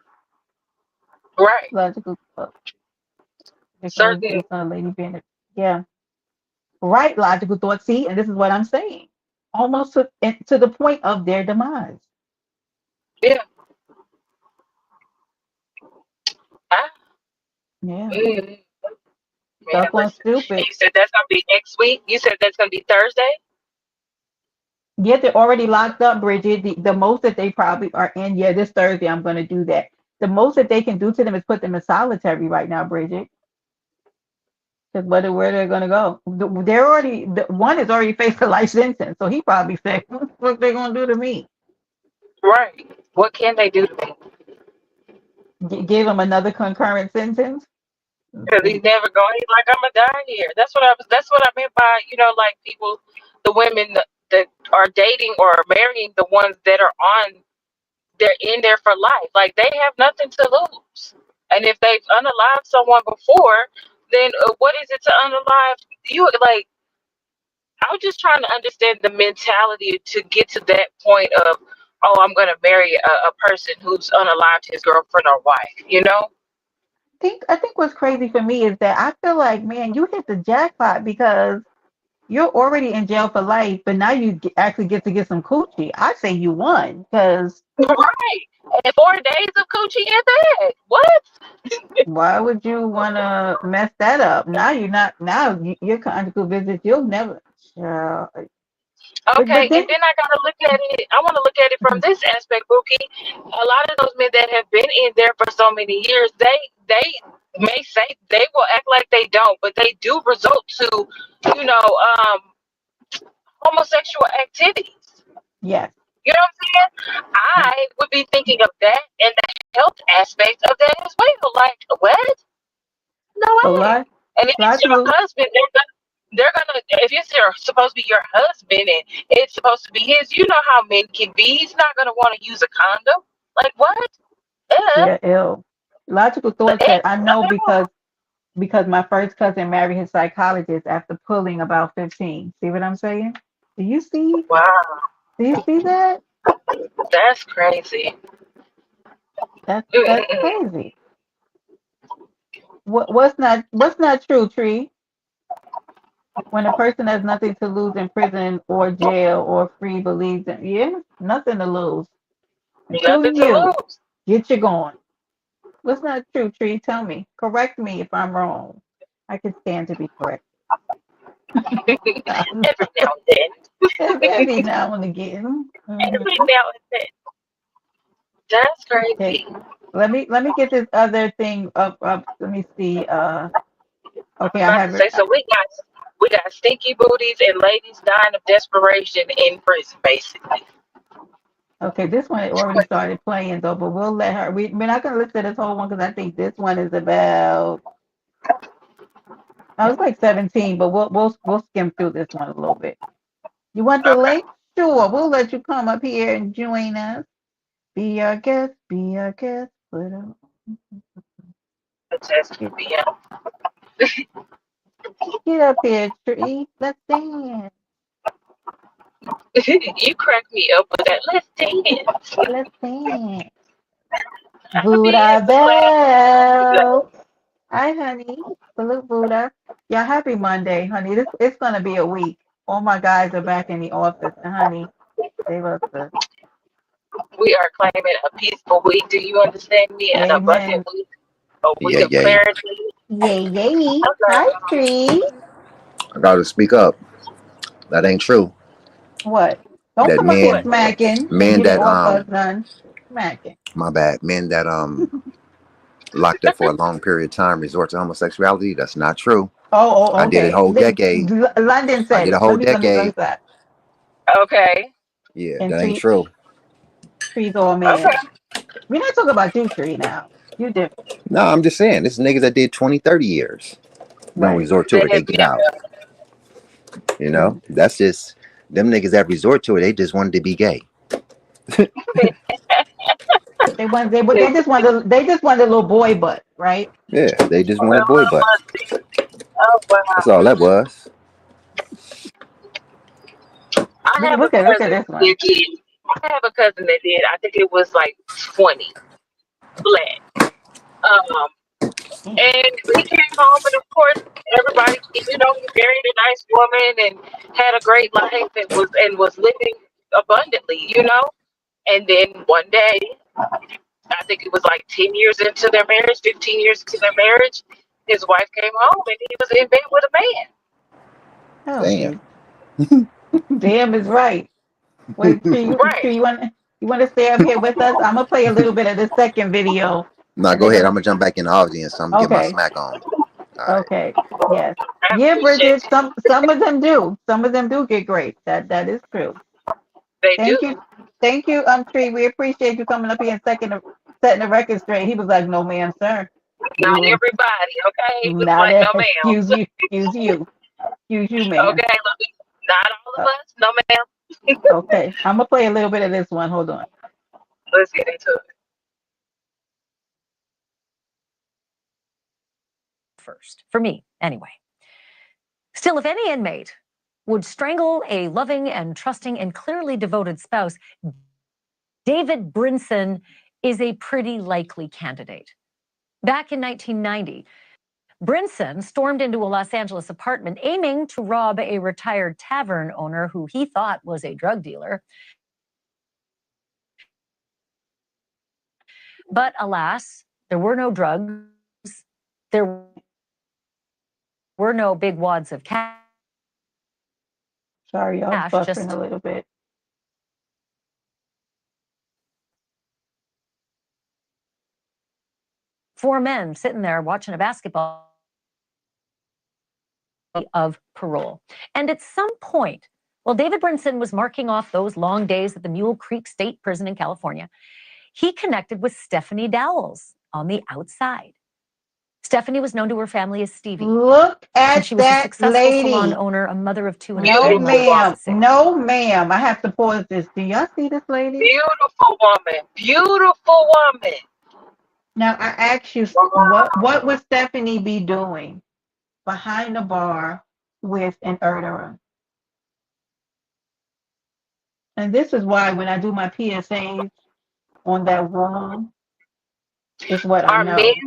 Right. Logical thought. Because Certain. it's a lady being, yeah, right. Logical thought. See, and this is what I'm saying. Almost to the point of their demise. Yeah. I, Yeah, mm, man, stuck on listen. And stupid. you said that's gonna be next week. You said that's gonna be Thursday. Yeah, they're already locked up, Bridget. The most that they probably are in, yeah, this Thursday, I'm going to do that. The most that they can do to them is put them in solitary right now, Bridget. Because where they're going to go. They're already, one is already faced a life sentence. So he probably said, what they going to do to me? Right. What can they do to me? Give him another concurrent sentence? Because he's never going. He's like, I'm gonna die here. That's what I was. That's what I meant by like people, the women that are dating or marrying the ones that are on. They're in there for life. Like they have nothing to lose. And if they've unalived someone before, then what is it to unalive you? Like I was just trying to understand the mentality to get to that point of, oh, I'm gonna marry a person who's unalived his girlfriend or wife. You know? I think what's crazy for me is that I feel like, man, you hit the jackpot because you're already in jail for life, but now you actually get to get some coochie. I say you won because Right. And 4 days of coochie in bed. What? why would you want to mess that up? Now you're not. Now your conjugal visits. You'll never. Yeah. But Okay, then and then I gotta look at it. I want to look at it from this aspect, Bookie. A lot of those men that have been in there for so many years, they may say they will act like they don't, but they do result to, you know, homosexual activities. yes, You know what I'm saying? I would be thinking of that and the health aspect of that as well. Like, what? No so way. And if it's your logical. husband, they're gonna if it's supposed to be your husband and it's supposed to be his, you know how men can be. He's not gonna want to use a condom. Like what? Yeah, ill. Logical thought said, I know because my first cousin married his psychologist after pulling about 15. See what I'm saying? Do you see? Wow, Do you see that? that's crazy. That's Mm-mm-mm. crazy. What's not true, Tree? When a person has nothing to lose in prison or jail or free believes in, yeah, nothing to lose until Nothing to you lose. get you going. What's not true, Tree? Tell me. Correct me if I'm wrong. I can stand to be corrected. Every now and then. Every now and again. Every now and then. That's Okay. crazy. Let me get this other thing up. Let me see. I was Okay, I about to have it. say, so we got stinky booties and ladies dying of desperation in prison, basically. Okay, this one already started playing though, but we'll let her. We're not gonna listen to this whole one because I think this one is about. I was like 17, but we'll skim through this one a little bit. You want the Okay. link? Sure, we'll let you come up here and join us. Be our guest. Be our guest. Let's just Get, be out. get up here, Tree. Let's dance. You crack me up with that. Let's dance. Let's dance. I'll be Buddha in the club. Bell. Hi, honey. Salute, Buddha. Yeah, happy Monday, honey. It's gonna be a week. All my guys are back in the office, and honey, they look good. We are claiming a peaceful week. Do you understand me? An abundant Amen. week. A week Yay, of yay. clarity. Yay, yay. Hi, Okay. Tree. I gotta speak up. That ain't true. What? Don't That come up here What? men, smacking, and men you didn't that offer us none. Smacking. my bad, men that locked up for a long period of time resort to homosexuality. That's not true. I did it a Okay. whole decade. London I said did a it. whole Let me decade. stop. Okay. Yeah, And that ain't true. Tree's all Okay. man. We're not talking about you, Tree. Now you different, No, I'm just saying, this is niggas that did 20, 30 years. Don't right? resort to That it. They has get out. Mhm. That's just them niggas that resort to it. They just wanted to be gay. They just want a little boy butt, right? Yeah, they just been wanted boy butt. Oh That's wow. all that was. I have a Look at cousin this that one. did. I have a cousin that did. I think it was like 20 flat. Um, and he came home, and of course, everybody, he married a nice woman and had a great life and was living abundantly. And then one day, I think it was like 10 years into their marriage, 15 years into their marriage, his wife came home and he was in bed with a man. Oh, Damn. gee. Damn is right. Wait, Right. you want to stay up here with us? I'm gonna play a little bit of the second video, Nah, and go then ahead. I'm the gonna jump back in the audience. So I'm gonna get my okay, smack on. All right. okay, yes, I yeah, appreciate Bridget. you. Some of them do. Some of them do get great. That is true. They do. Thank you, thank you, Tree. We appreciate you coming up here and setting the record straight. He was like, "No, ma'am, sir. Not You everybody, okay? He was not like, a no, ma'am. excuse you, ma'am." Okay, look, not all of Uh, us, no, ma'am. okay, I'm gonna play a little bit of this one. Hold on. Let's get into it. First, for me, anyway. Still, if any inmate would strangle a loving and trusting and clearly devoted spouse, David Brinson is a pretty likely candidate. Back in 1990, Brinson stormed into a Los Angeles apartment aiming to rob a retired tavern owner who he thought was a drug dealer. But alas, there were no drugs. There were no big wads of cash. Sorry, y'all, it's buffering a Just little bit. four men sitting there watching a basketball of parole. And at some point, while David Brinson was marking off those long days at the Mule Creek State Prison in California, he connected with Stephanie Dowells on the outside. Stephanie was known to her family as Stevie, Look and at she was a that successful salon lady. owner, a mother of two, and a No, grandmother Beautiful to woman. ma'am. six. No, ma'am. I have to pause this. Do y'all see this lady? Beautiful woman. Beautiful woman. Now, I ask you, what would Stephanie be doing behind the bar with an murderer? And this is why when I do my PSAs on that wall, it's what I Are men, know.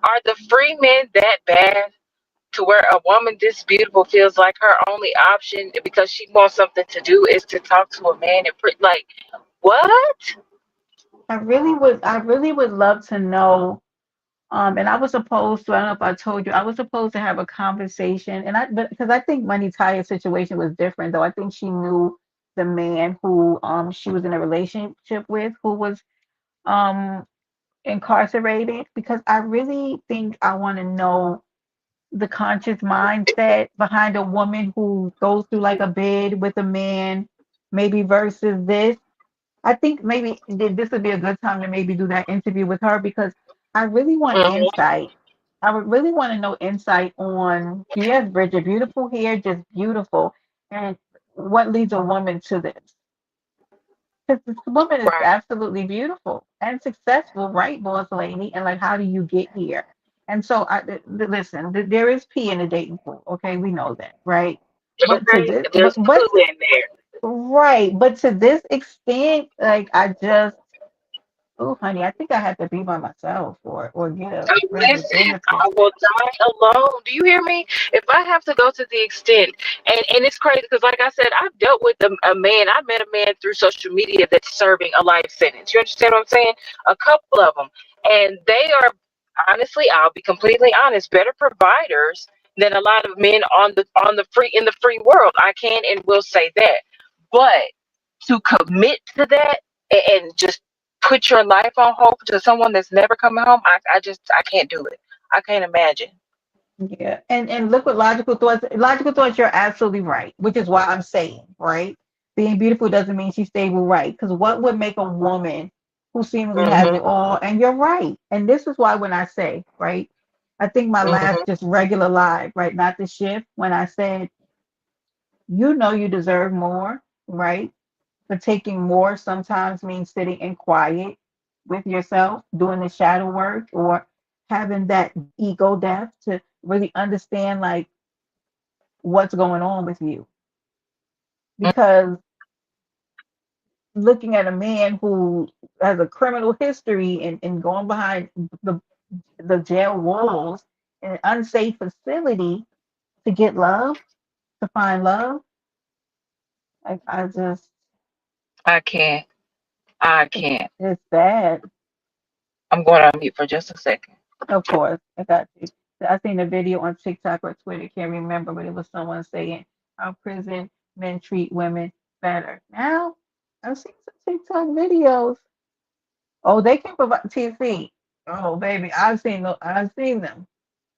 are the free men that bad to where a woman this beautiful feels like her only option because she wants something to do is to talk to a man and like what? I really would love to know. And I was supposed to, I don't know if I told you, I was supposed to have a conversation, but because I think Money Taya's situation was different, though. I think she knew the man who she was in a relationship with, who was um incarcerated, because I really think I want to know the conscious mindset behind a woman who goes through like a bid with a man, maybe versus this. I think maybe this would be a good time to maybe do that interview with her because I really want Hmm. insight. I would really want to know insight on, yes, Bridget, beautiful hair, just beautiful. And what leads a woman to this? Because this woman is Right. absolutely beautiful and successful, right, boss lady? And like, how do you get here? And so, listen, there is pee in the dating pool. Okay, we know that, right? But to Okay. this, There's poo in there. right, but to this extent, like, I just, oh, honey, I think I have to be by myself or get a Listen, representative. I will die alone. Do you hear me? If I have to go to the extent, and it's crazy because, like I said, I've dealt with a man. I met a man through social media that's serving a life sentence. You understand what I'm saying? A couple of them, and they are honestly, I'll be completely honest, better providers than a lot of men on the free in the free world. I can and will say that, but to commit to that and just put your life on hold to someone that's never coming home, I can't do it. I can't imagine. Yeah, and look what logical thoughts. Logical thoughts, you're absolutely right, which is why I'm saying, right? Being beautiful doesn't mean she's stable, right? Because what would make a woman who seemingly has Hmm. it all? And you're right. And this is why when I say, right, I think my last Hmm. just regular live, right, not the shift, when I said, you know, you deserve more, right? But taking more sometimes means sitting in quiet with yourself, doing the shadow work, or having that ego death to really understand like what's going on with you. Because looking at a man who has a criminal history and going behind the the jail walls in an unsafe facility to get love, to find love. I just, I can't. I it's, can't. it's bad. I'm going on mute for just a second. Of course, I got you. I seen a video on TikTok or Twitter, can't remember, but it was someone saying how prison men treat women better. Now, I've seen some TikTok videos. Oh, they can provide TC. Oh, baby, I've seen them.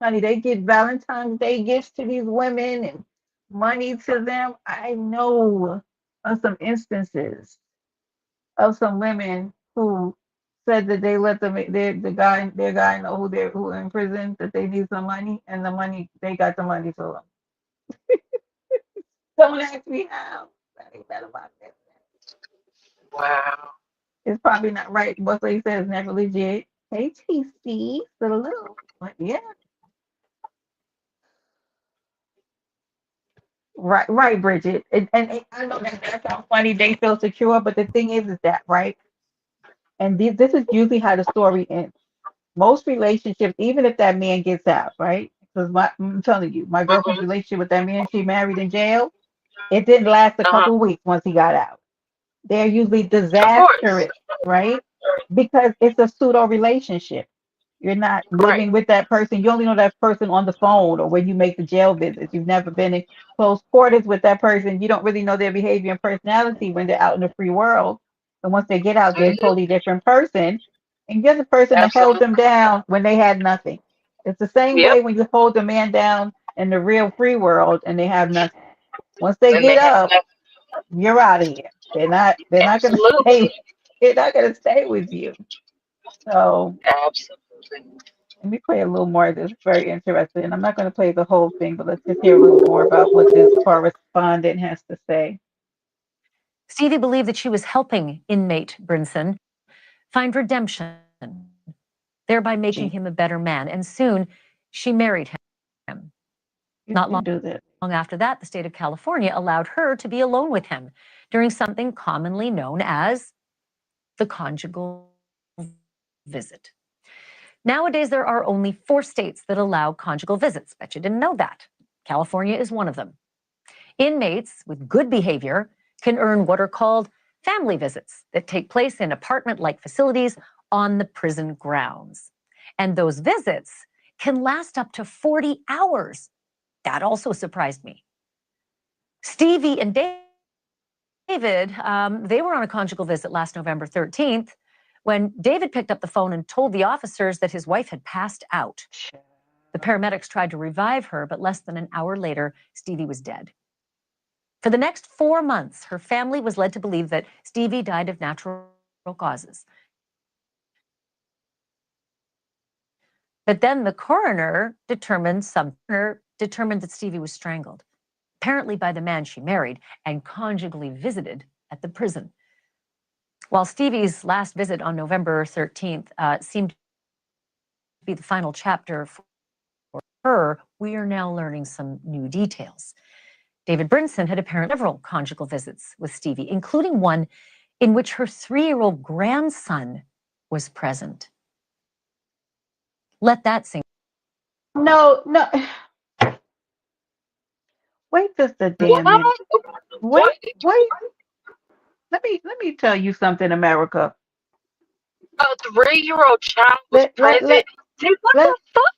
Honey, they get Valentine's Day gifts to these women and money to them. I know of some instances of some women who said that they let them their guy know who in prison that they need some money and the money they got the money for them. Don't ask me how. That ain't none of my business. Wow. It's probably not right. What they said is never legit. Hey TC, little, but yeah, right, Bridget. And I know that sounds funny. They feel secure, but the thing is that right. And this is usually how the story ends. Most relationships, even if that man gets out, right? Because I'm telling you, my girlfriend's Mhm. relationship with that man she married in jail, it didn't last a Uh huh. couple of weeks once he got out. They're usually Of course. disastrous, right? Because it's a pseudo relationship. You're not Right. living with that person. You only know that person on the phone or when you make the jail visits. You've never been in close quarters with that person. You don't really know their behavior and personality when they're out in the free world. And once they get out, they're a Mhm. totally different person. And you're the person that held them Absolutely. down when they had nothing. It's the same Yep. way when you hold a man down in the real free world and they have nothing. Once they And they get have up, nothing. you're out of here. They're not gonna Absolutely. stay they're not gonna stay with you. So Absolutely. let me play a little more of this. Very interesting. And I'm not going to play the whole thing, but let's just hear a little more about what this correspondent has to say. Stevie believed that she was helping inmate Brinson find redemption, thereby making See, him a better man. And soon she married him. you Not can long do this. after that, the state of California allowed her to be alone with him during something commonly known as the conjugal visit. Nowadays, there are only 4 states that allow conjugal visits. Bet you didn't know that. California is one of them. Inmates with good behavior can earn what are called family visits that take place in apartment-like facilities on the prison grounds. And those visits can last up to 40 hours. That also surprised me. Stevie and David, they were on a conjugal visit last November 13th when David picked up the phone and told the officers that his wife had passed out. The paramedics tried to revive her, but less than an hour later, Stevie was dead. For the next 4 months, her family was led to believe that Stevie died of natural causes. But then the coroner determined that Stevie was strangled, apparently by the man she married and conjugally visited at the prison. While Stevie's last visit on November 13th seemed to be the final chapter for her, we are now learning some new details. David Brinson had apparently several conjugal visits with Stevie, including one in which her 3-year-old grandson was present. Let that sink. No, no. Wait just a What? damn minute. What? Wait. Let me tell you something, America. A 3-year-old child was Let let present. let Dude, what the let fuck?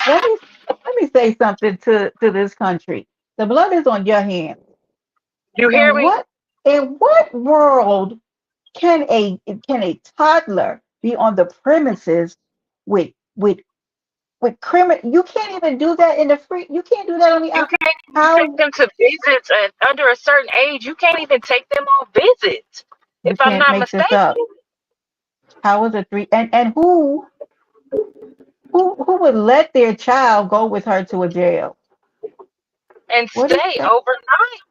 let me let me say something to this country. The blood is on your hands. You hear And me? what world can a toddler be on the premises with criminal? You can't even do that in the free. You can't do that on the You out. can't even take How them to visits under a certain age. You can't even take them on visits, you if I'm can't not make this mistaken. up? How is a three? And who would let their child go with her to a jail? And What is stay that? overnight.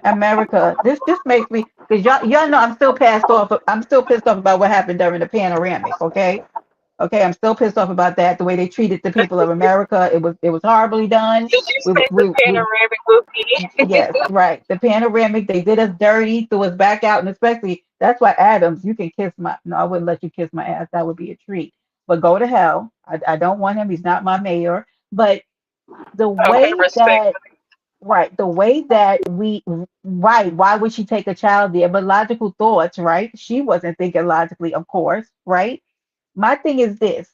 America? This makes me because y'all know I'm still pissed off about what happened during the panoramic. Okay, Okay, I'm still pissed off about that. The way they treated the people of America, it was horribly done. Did you We say the we panoramic movie? yes, right. The panoramic, they did us dirty, threw us back out, and especially that's why Adams, you can kiss my no, I wouldn't let you kiss my ass. That would be a treat. But go to hell. I don't want him. He's not my mayor. But the Okay, way respect. that right, the way that we right, why would she take a child there? But logical thoughts, right? She wasn't thinking logically, of course, right? My thing is this.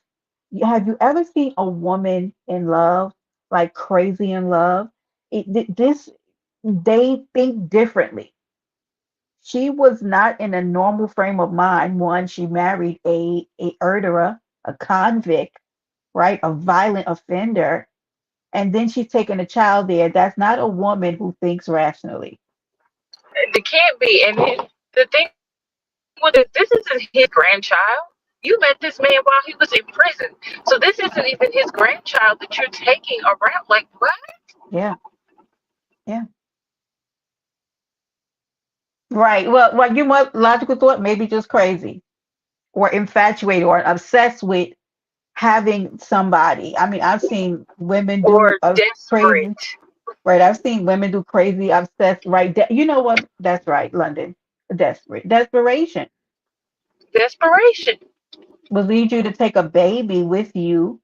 Have you ever seen a woman in love, like crazy in love? This they think differently. She was not in a normal frame of mind. One, she married a murderer, a convict, right? A violent offender. And then she's taking a child there. That's not a woman who thinks rationally. It can't be. And the thing with it, this isn't his grandchild. You met this man while he was in prison. So this isn't even his grandchild that you're taking around. Like, what? Yeah, yeah. Right. Well, you want logical thought, maybe just crazy or infatuated or obsessed with having somebody. I mean, I've seen women do Or crazy, desperate. right? I've seen women do crazy, obsessed, right? You know what? That's right, London. Desperation Desperation. will lead you to take a baby with you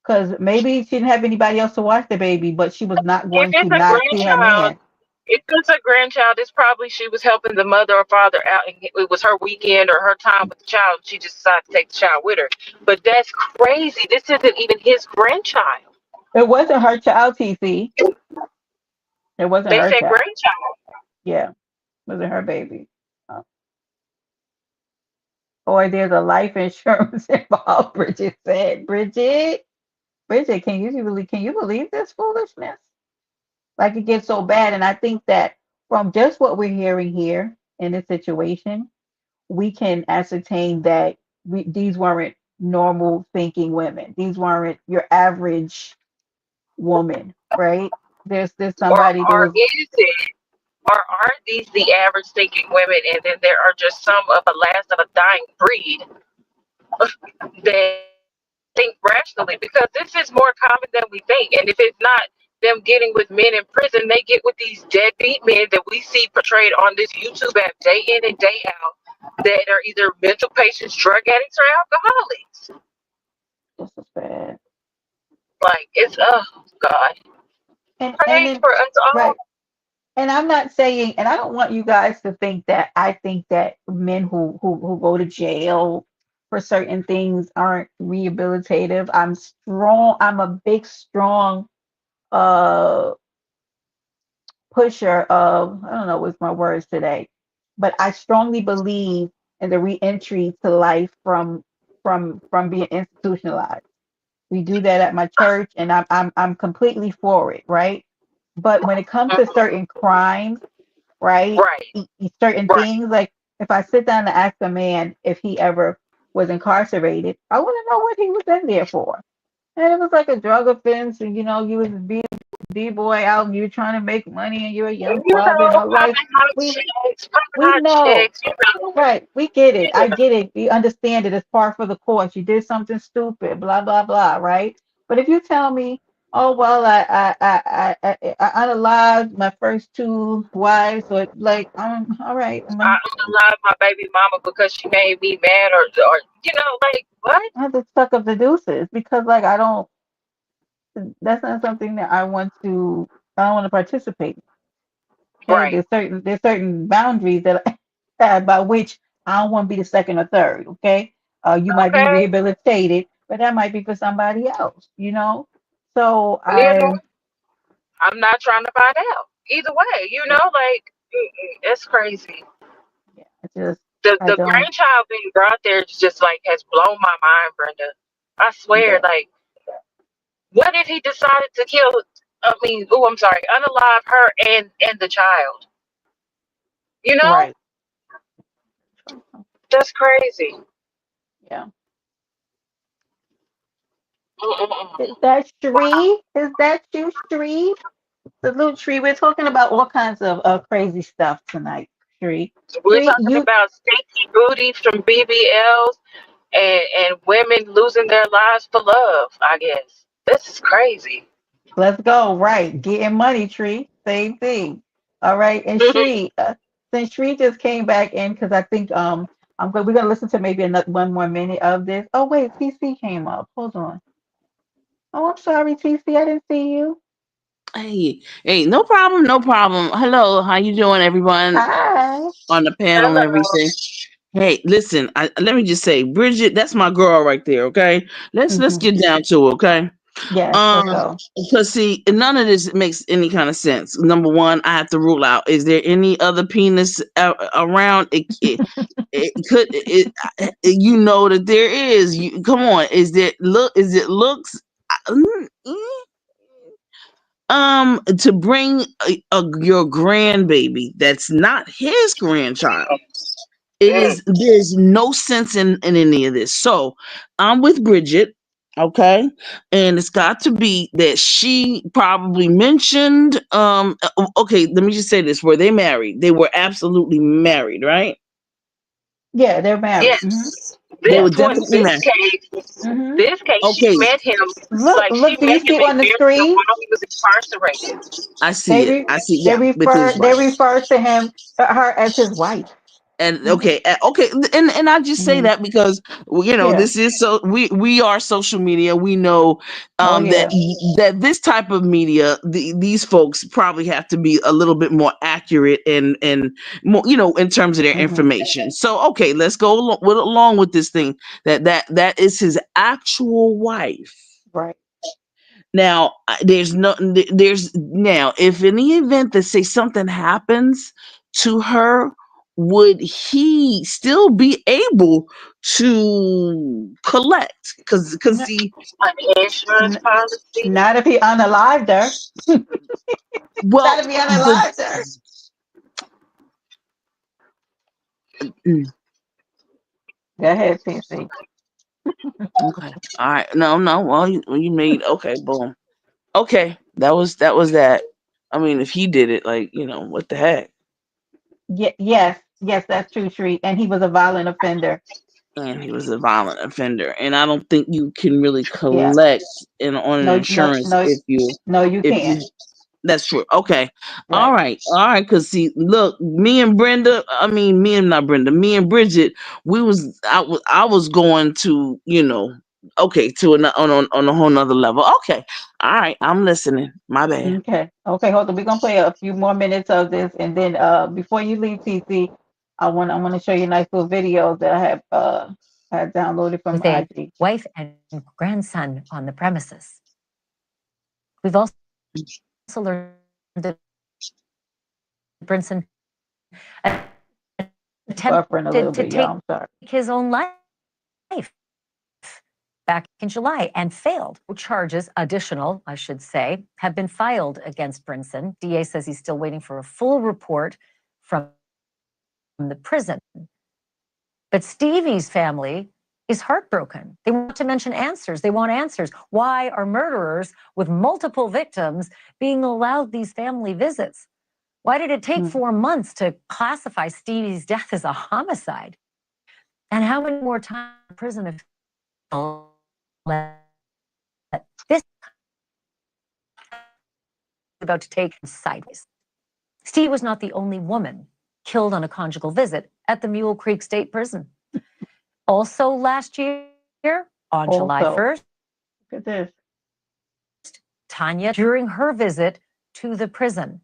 because maybe she didn't have anybody else to watch the baby, but she was not If going to it's a not see her grandchild, man. if it's a grandchild, it's probably she was helping the mother or father out, and it was her weekend or her time with the child. She just decided to take the child with her. But that's crazy. This isn't even his grandchild. It wasn't her child, TC. It wasn't They her said child. grandchild. Yeah, it wasn't her baby. Uh, or there's a life insurance involved, Bridget said. Bridget, can you believe this foolishness? Like it gets so bad. And I think that from just what we're hearing here in this situation, we can ascertain that these weren't normal thinking women. These weren't your average woman, right? There's Or somebody that or was is it? Or aren't these the average thinking women, and then there are just some of the last of a dying breed that think rationally? Because this is more common than we think. And if it's not them getting with men in prison, they get with these deadbeat men that we see portrayed on this YouTube app day in and day out that are either mental patients, drug addicts, or alcoholics. just as bad. Like, it's, oh, God. And Pray then for us all. right. And I'm not saying, and I don't want you guys to think that I think that men who go to jail for certain things aren't rehabilitative. I'm strong. I'm a big, strong uh pusher of, I don't know what's my words today, but I strongly believe in the reentry to life from being institutionalized. We do that at my church, and I'm completely for it, right? But when it comes to Mhm. certain crimes, right? Right, Certain right. things, like if I sit down and ask a man if he ever was incarcerated, I want to know what he was in there for. And it was like a drug offense, and you was being D boy out, and you're trying to make money, and you're a young You father, and know, all right. We popping we hot know, checks, you know. right? We get it. I Yeah. get it. We understand it. It's par for the course. You did something stupid, blah blah blah, right? But if you tell me, oh well, I unalived my first two wives, so it's like, all right. I unalive my baby mama because she made me mad, or you know, like, what? I have to suck up the deuces because, like, I don't. That's not something that I want to. I don't want to participate. Okay, Right. there's certain boundaries that by which I don't want to be the second or third. Okay, you might be Okay. rehabilitated, but that might be for somebody else. So You know, I, I'm not trying to find out. Either way, you know, like, it's crazy. yeah, I just, The I the don't. grandchild being brought there is just like has blown my mind, Brenda. I swear, Yeah, like, what if he decided to kill? I mean, oh, I'm sorry, unalive her and the child. You know, right. that's crazy. Yeah. Is Mm-mm-mm. that Wow. Shree? Is that you, Shree? Salute, Shree. We're talking about all kinds of crazy stuff tonight, Shree. We're Shree, talking you about stinky booties from BBLs. and women losing their lives for love. I guess this is crazy. Let's go. Right. Getting money, Tree. Same thing. All right. And Shree, since Shree just came back in, because I think we're gonna listen to maybe another 1 more minute of this. Oh wait, TC came up. Hold on. Oh, I'm sorry, TC. I didn't see you. Hey, no problem, no problem. Hello, how you doing, everyone Hi. on the panel and Hello. everything? Hey, listen, let me just say, Bridget, that's my girl right there. Okay, let's Hmm. get down to it. Okay, Yes. Let's um, go. because see, none of this makes any kind of sense. Number one, I have to rule out: is there any other penis around? It could, you know that there is. You come on, is there look? Is it looks? To bring your grandbaby that's not his grandchild, Mm. there's no sense in any of this. So I'm with Bridget, okay, and it's got to be that she probably mentioned okay, let me just say this: were they married? They were absolutely married, right? Yeah, they're married. Hmm. Yes. They Yeah. were This one, definitely married. Hmm. this case, she Okay, met him Look, like she look. Do you met him see a on the year ago screen? while he was incarcerated. I see it, I see, They yeah, with his refer wife. they refer to him her as his wife. And Hmm. okay, okay, and I just say Hmm. that because Yeah. this is, so we are social media. We know Oh that yeah. this type of media, these folks probably have to be a little bit more accurate and more, in terms of their Hmm. information. So okay, let's go along with this thing that is his actual wife. Right. Now, there's now, if in the event that say something happens to her, would he still be able to collect? Because N- the An insurance n- policy. not if he unalived her. Not well, if he unalived her. mm, Go ahead, TC. okay, all right, no, well, you made, okay, boom, okay, that was that. I mean, if he did it, like, what the heck. Yes, yes, that's true, Shree. And he was a violent offender. And he was a violent offender, and I don't think you can really Yeah. collect on an No, no, insurance no, no, you if can't. you that's true. Okay, Right. all right, because see, look, me and Brenda, I mean, me and not Brenda, me and Bridget, I was going to, okay, to on a whole nother level. Okay, all right, I'm listening, my bad. Okay. Okay, hold on. We're gonna play a few more minutes of this, and then before you leave, TC, I want to show you a nice little video that I had downloaded from With a IG. wife and grandson on the premises. We've also learned that Brinson It's buffering a little attempted to bit, y'all. take I'm sorry. his own life back in July and failed. Charges, additional, I should say, have been filed against Brinson. DA says he's still waiting for a full report from the prison. But Stevie's family is heartbroken. They want to mention answers. They want answers. Why are murderers with multiple victims being allowed these family visits? Why did it take Mm. 4 months to classify Stevie's death as a homicide? And how many more times in prison officials let this about to take sideways? Steve was not the only woman killed on a conjugal visit at the Mule Creek State Prison. Also last year, on July Also, 1st, look at this. Tanya, during her visit to the prison.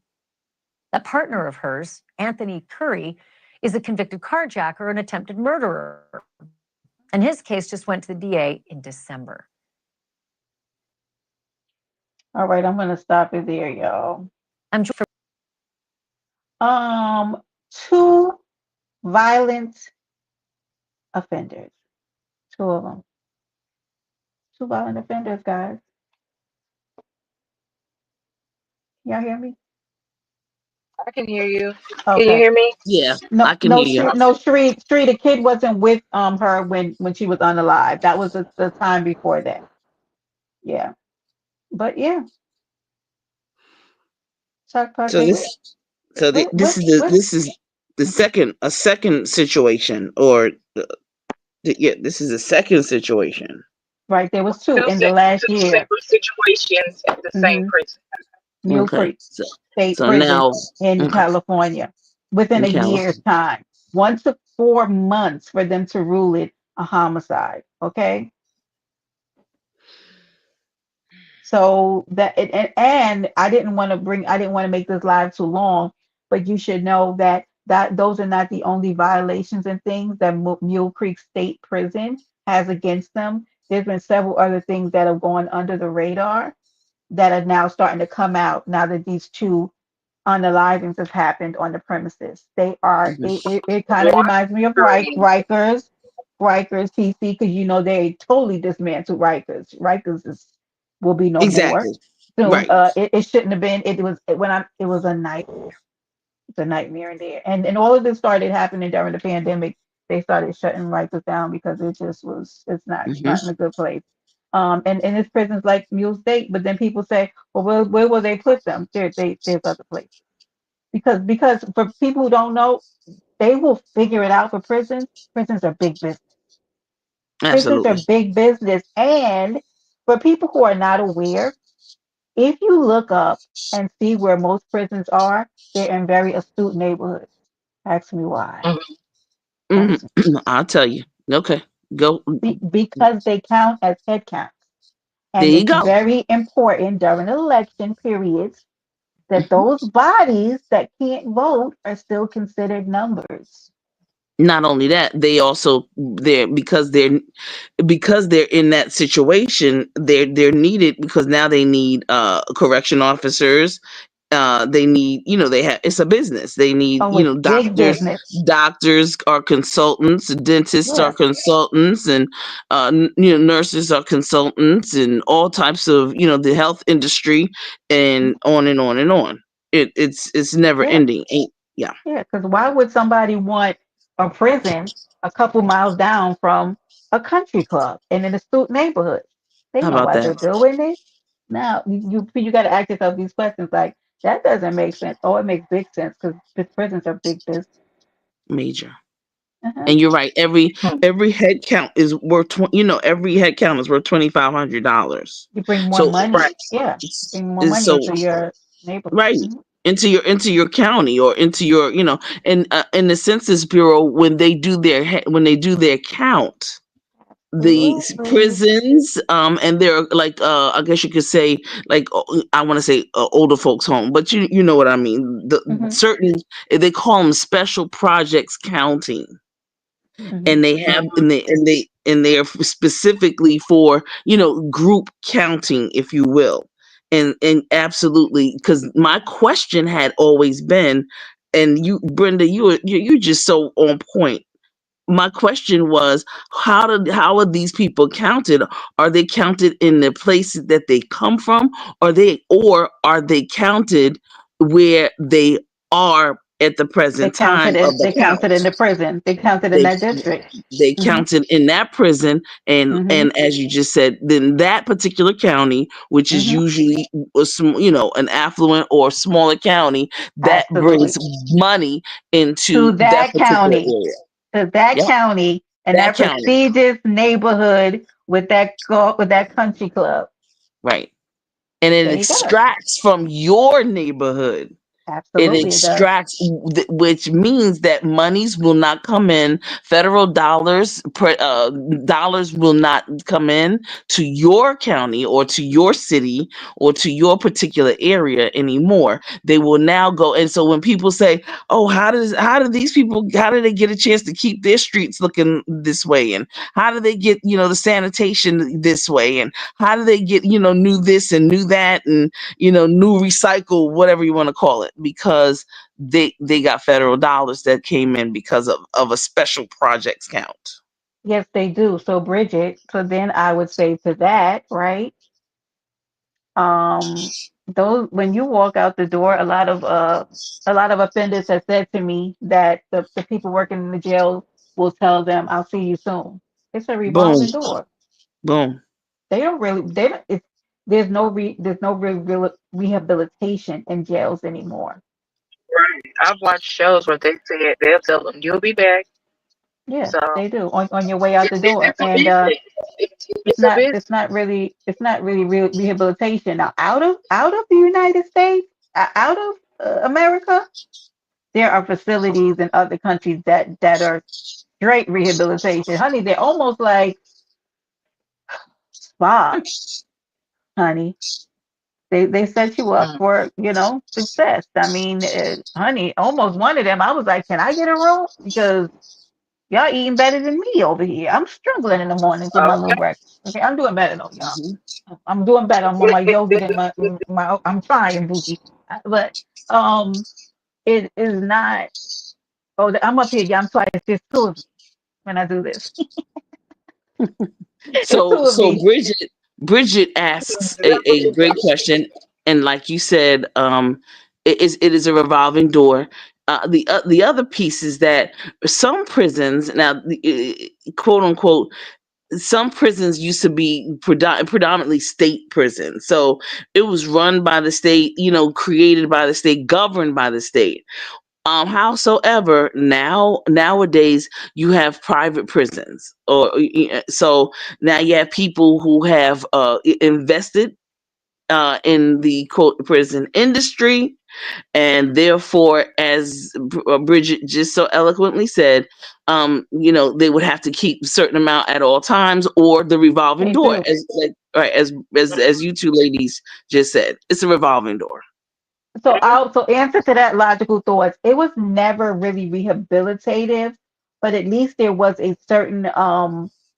A partner of hers, Anthony Curry, is a convicted carjacker and attempted murderer. And his case just went to the DA in December. All right, I'm gonna stop it there, y'all. I'm sure Two violent offenders. Two of them. Two violent offenders, guys. Y'all hear me? I can hear you. Can you Okay. hear me? Yeah, No, I can hear you. No, Shree. The kid wasn't with her when she was unalive. That was the time before that. Yeah, but yeah, Chuck So Parker. this, so What, this is the second, a second situation, or Yeah, this is a second situation. Right, there was two Two in the se- last two year. separate situations at the same Hmm. prison. Mule Okay, Creek State so Prison now, in okay, California within in a year's California. time. One took 4 months for them to rule it a homicide. Okay. So that and I didn't want to make this live too long, but you should know that those are not the only violations and things that Mule Creek State Prison has against them. There's been several other things that have gone under the radar that are now starting to come out now that these two unalivings have happened on the premises. They are Mhm. it kind of reminds me of Wondering. Rikers TC, because you know they totally dismantled Rikers. Rikers will be no more Exactly. soon. Right. It shouldn't have been. It was when I it was a nightmare. It's a nightmare in there. And all of this started happening during the pandemic. They started shutting Rikers down because it just was it's Hmm. not in a good place. And it's prisons like Mule State, but then people say, well, where will they put them? There's other places. Because for people who don't know, they will figure it out for prisons. Prisons are big business. Prisons are Absolutely. big business. And for people who are not aware, if you look up and see where most prisons are, they're in very astute neighborhoods. Ask me why. Hmm. Ask me. I'll tell you. Okay, go. Because they count as head counts. There And you it's go. very important during election periods that Mhm. those bodies that can't vote are still considered numbers. Not only that, they also they're in that situation. They're needed because now they need correction officers. They need, they have, it's a business. They need, Oh, it's big doctors. business. Doctors are consultants, dentists are Yeah, consultants, and nurses are consultants, and all types of, the health industry, and on and on and on. It's never yeah, ending. Yeah. yeah. Because why would somebody want a prison a couple miles down from a country club in an astute neighborhood? They How know about why that? they're doing it. Now you got to ask yourself these questions like that doesn't make sense. Oh, it makes big sense because the prisons are big business. Major. Uh-huh. And you're right. Every Hmm. every head count is worth every head count is worth $2,500. You bring more So money. Right. Yeah, it's, bring more it's money so into your neighborhood. right Mhm. into your county, or into your, and in the Census Bureau, when they do their count, the Absolutely. prisons, and they're like, I guess you could say, like, I want to say, older folks home, but you know what I mean, the Hmm. certain, they call them special projects counting, Hmm. and they have, Hmm. and they are specifically for, group counting, if you will. And absolutely, because my question had always been, and you, Brenda, you're just so on point. My question was, how are these people counted? Are they counted in the places that they come from? Or are they counted where they are at the present time of the They count? counted in the prison. They counted in they that district. they Hmm. counted in that prison, and Hmm. and as you just said, then that particular county, which is Hmm. usually an affluent or smaller county, that brings Absolutely. money To into that that particular county, area. to that Yep, county, and that that county. prestigious neighborhood with that country club. Right. And it There you go. extracts from your neighborhood. It Absolutely, it does. extracts, which means that monies will not come in. Federal dollars will not come in to your county, or to your city, or to your particular area anymore. They will now go. And so when people say, "Oh, how do they get a chance to keep their streets looking this way? And how do they get, the sanitation this way? And how do they get, new this and new that, and new recycle, whatever you want to call it," because they got federal dollars that came in because of a special projects count. Yes, they do. So Bridget, so then I would say to that, right? Um, those when you walk out the door, a lot of offenders have said to me that the people working in the jail will tell them, "I'll see you soon." It's a Boom, revolving door. boom, They don't really they don't it's there's no real rehabilitation in jails anymore. Right. I've watched shows where they said they'll tell them you'll be back. Yeah, So they do on your way out the door, it's a and business. it's It's a not business. really real rehabilitation. Now, out of the United States, out of America, there are facilities in other countries that are straight rehabilitation. Honey, they're almost like spas, honey. They set you up for, success. I mean, honey, almost one of them, I was like, can I get a room? Because y'all eating better than me over here. I'm struggling in the mornings with my little Okay. breakfast. Okay, I'm doing better though, y'all. Mhm. I'm doing better. I'm on my yogurt and my I'm trying, Bookie. But um, it is not. Oh, I'm up here. Yeah, I'm twice. There's two of me when I do this. It's two of So me. Bridget asks a great question, and like you said, it is a revolving door. The other piece is that some prisons now, quote unquote, some prisons used to be predominantly state prisons. So it was run by the state, created by the state, governed by the state. Howsoever, nowadays you have private prisons, so now you have people who have invested in the quote prison industry, and therefore, as Bridget just so eloquently said, they would have to keep a certain amount at all times, or the revolving They door, do. as like right as you two ladies just said, it's a revolving door. So I'll so answer to that logical thoughts. It was never really rehabilitative, but at least there was a certain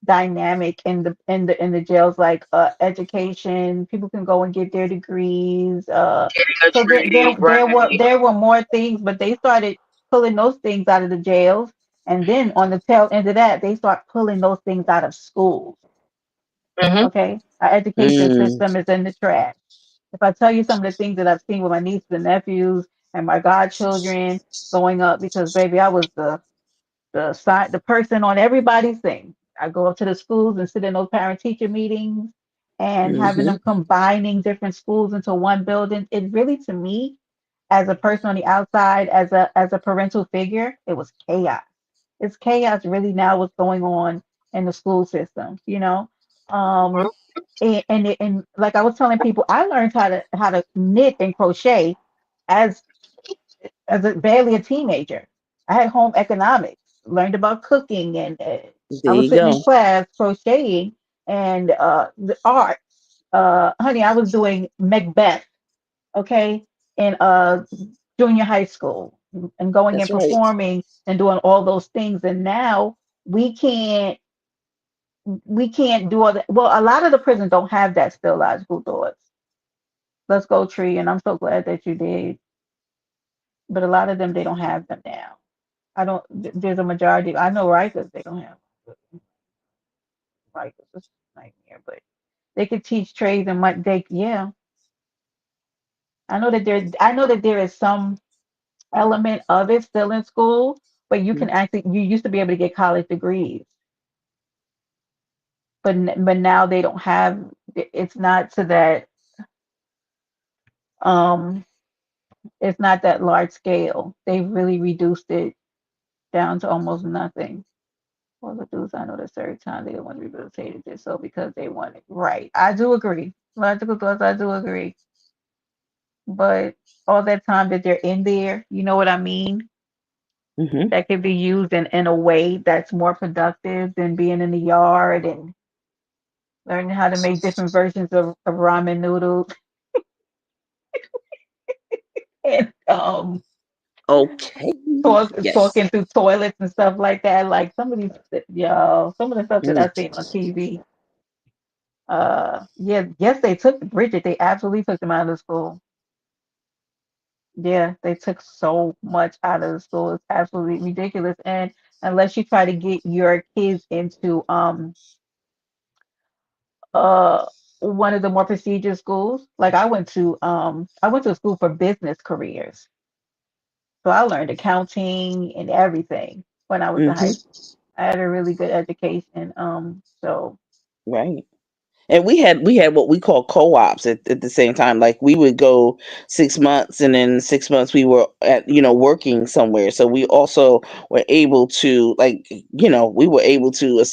dynamic in the jails, like education. People can go and get their degrees. Getting a So tree, right? there were more things, but they started pulling those things out of the jails, and then on the tail end of that, they start pulling those things out of schools. Mm-hmm. Okay, our education Mm, system is in the trash. If I tell you some of the things that I've seen with my nieces and nephews and my godchildren growing up, because baby, I was the person on everybody's thing. I go up to the schools and sit in those parent teacher meetings and having mhm, them combining different schools into one building. It really, to me, as a person on the outside, as a parental figure, it was chaos. It's chaos really now what's going on in the school system, Um, and like I was telling people, I learned how to knit and crochet as barely a teenager. I had home economics, learned about cooking, and there I was you sitting in go. class crocheting and the art. Honey, I was doing Macbeth, okay, in junior high school, and going and That's right. performing and doing all those things. And now we can't we can't do all that. Well, a lot of the prisons don't have that still logical thoughts. Let's go, Tree, and I'm so glad that you did. But a lot of them, they don't have them now. I don't. There's a majority. I know Rikers, they don't have Rikers. It's a nightmare, but they could teach trades and what they. Yeah, I know that there. I know that there is some element of it still in school, but you can actually. You used to be able to get college degrees, but now they don't have. It's not to that. Um, it's not that large scale. They really reduced it down to almost nothing. Well, the dudes I know the third time they don't want to rehabilitate it just so because they want it. Right. I do agree. Logical thoughts, I do agree. But all that time that they're in there, you know what I mean? Hmm. That could be used in a way that's more productive than being in the yard and learning how to make different versions of ramen noodles and Okay. Yes. talking through toilets and stuff like that. Like some of the stuff that Mm. I've seen on TV. Yeah, yes, they took Bridget. They absolutely took them out of the school. Yeah, they took so much out of the school. It's absolutely ridiculous. And unless you try to get your kids into uh one of the more prestigious schools, like I went to a school for business careers. So I learned accounting and everything when I was in high Hmm. school. I had a really good education. So Right. And we had what we call co-ops at the same time. Like we would go 6 months, and then 6 months we were at working somewhere. So we also were able to, like, we were able to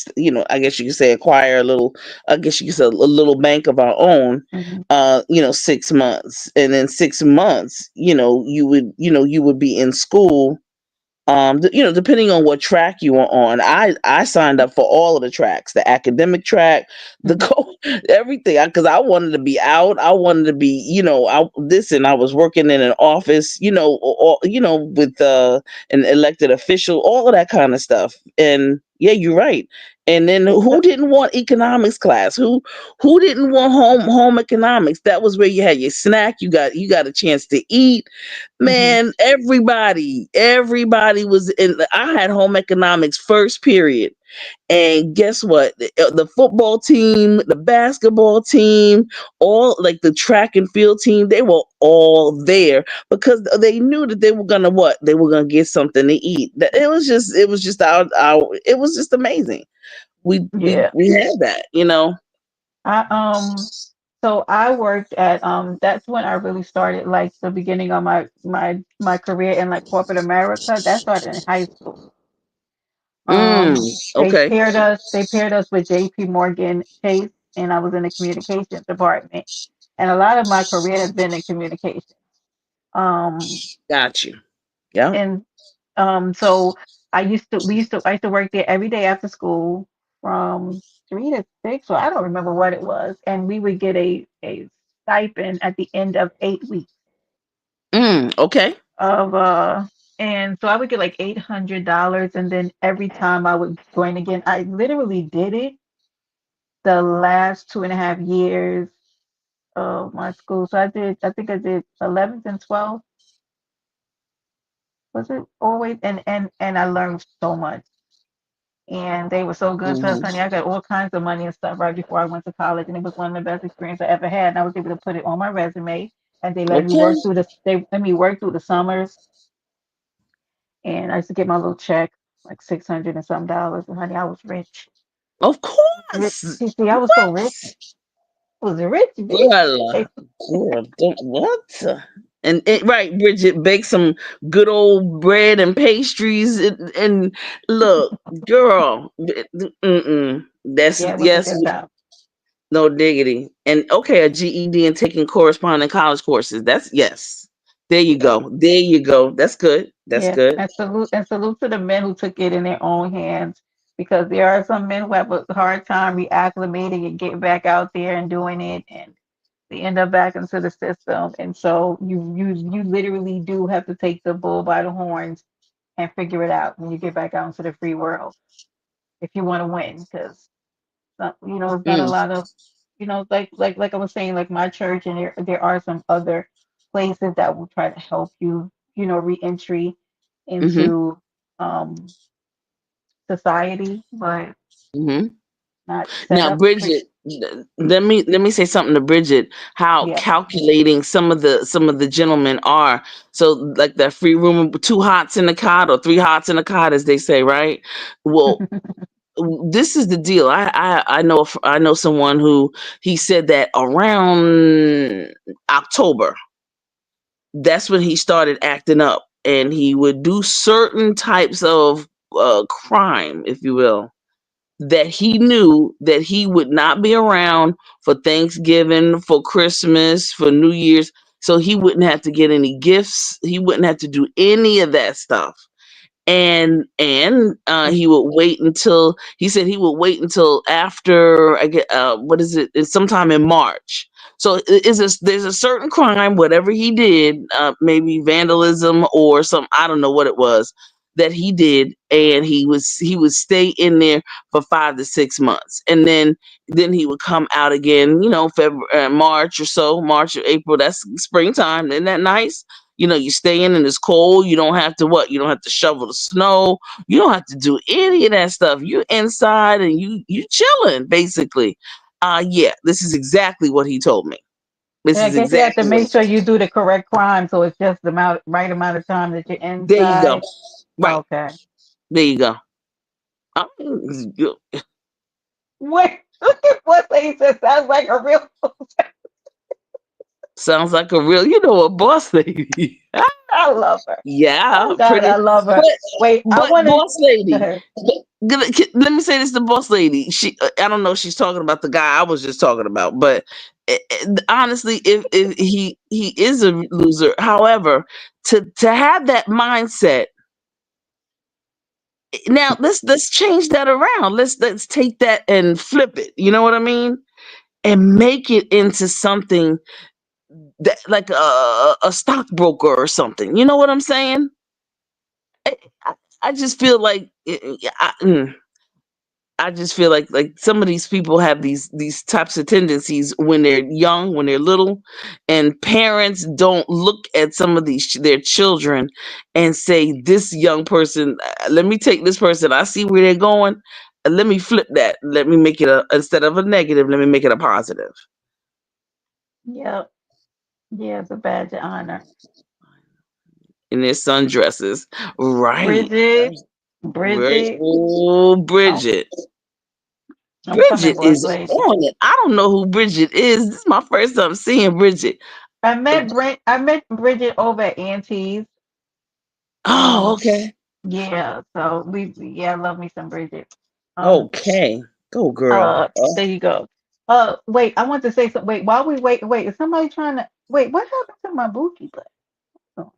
I guess you could say acquire a little, I guess you could say a little bank of our own. Hmm. 6 months, and then 6 months, you would be in school, depending on what track you were on. I signed up for all of the tracks, the academic track, the Hmm. everything, because I wanted to be out. I wanted to be, I was working in an office, with an elected official, all of that kind of stuff. And yeah, you're right. And then who didn't want economics class? Who didn't want home economics? That was where you had your snack. You got a chance to eat. Hmm. Man, everybody was in. I had home economics first period. And guess what? The football team, the basketball team, all, like, the track and field team, they were all there because they knew that they were gonna what? They were gonna get something to eat. It was just it was just amazing. We we Yeah. we had that, I so I worked at that's when I really started, like, the beginning of my career in, like, corporate America. That started in high school. Mm, They okay. paired us with JP Morgan Chase, and I was in the communications department. And a lot of my career has been in communication. Um Got you. Yeah. and so I used to work there every day after school from 3 to 6, so I don't remember what it was. And we would get a stipend at the end of 8 weeks Okay. of and so I would get like $800, and then every time I would join again, I literally did it the last 2.5 years of my school. So I think I did 11th and 12th. Was it always? And I learned so much. And they were so good to us, Hmm. honey. I got all kinds of money and stuff right before I went to college, and it was one of the best experiences I ever had. And I was able to put it on my resume, and Okay. they let me work through the summers, and I used to get my little check, like 600 and some dollars. And honey, I was rich. Of Rich. course. See, I was so rich. What? I was a rich Well, bitch. girl, what? And right, Bridget, bake some good old bread and pastries, and look, girl, that's, Yeah, it was a yes, good time. no diggity. And okay, a GED and taking corresponding college courses. That's, yes. There you Yeah. go. There you go. That's good. That's Yeah, good. and salute to the men who took it in their own hands, because there are some men who have a hard time reacclimating and getting back out there and doing it, and they end up back into the system. And so you literally do have to take the bull by the horns and figure it out when you get back out into the free world if you want to win, because it's not a Mm, lot of, like I was saying, like my church, and there are some other places that will try to help you, reentry mm-hmm, into um society, but mm-hmm. not set Now, up for. Bridget, let me say something to Bridget. How Yeah. calculating some of the gentlemen are. So, like that free room, two hots in the cot, or three hots in the cot, as they say, right? Well, this is the deal. I know someone who, he said that around October, that's when he started acting up, and he would do certain types of crime, if you will, that he knew that he would not be around for Thanksgiving, for Christmas, for New Year's. So he wouldn't have to get any gifts. He wouldn't have to do any of that stuff. And he would wait until, he said he would wait until after, I get, what is it? It's sometime in March. So there's a certain crime, whatever he did, maybe vandalism or some, I don't know what it was that he did, and he would stay in there for 5 to 6 months, and then he would come out again, February, March or so, March or April. That's springtime. Isn't that nice? You stay in and it's cold. You don't have to what? You don't have to shovel the snow. You don't have to do any of that stuff. You're inside and you chilling, basically. Yeah, this is exactly what he told me. This And I is guess you have to exactly what he make sure told me. you do the correct crime, so it's just the right amount of time that you're There you go. inside. Right. Okay. There you go. Um, you- What? Look at what lady says. Sounds like a real. Sounds like a real, a boss lady. I love her. Yeah, Oh God, pretty. I love But her. Wait, I but want to. boss Go lady. ahead. Let me say this: the boss lady. I don't know if she's talking about the guy I was just talking about, but honestly, if he is a loser. However, to have that mindset. Now let's change that around. Let's take that and flip it. You know what I mean? And make it into something that like a stockbroker or something. You know what I'm saying? I, I I just feel like I just feel like some of these people have these types of tendencies when they're young, when they're little, and parents don't look at some of these their children and say, "This young person, let me take this person. I see where they're going. Let me flip that. Let me make it a instead of a negative. Let me make it a positive." Yep. Yeah, it's a badge of honor. In their sundresses, right? Bridget, Right. Bridget. Oh, Oh, Bridget. I'm coming, Bridget boss is lady. on it. I don't know who Bridget is. This is my first time seeing Bridget. I met Bridget over at Auntie's. Oh, Um, okay. yeah. So yeah, I love me some Bridget. Um, Okay. Go, girl. there you go. Wait, I want to say something. Wait, while we wait, is somebody trying to wait? What happened to my bookie button? Oh,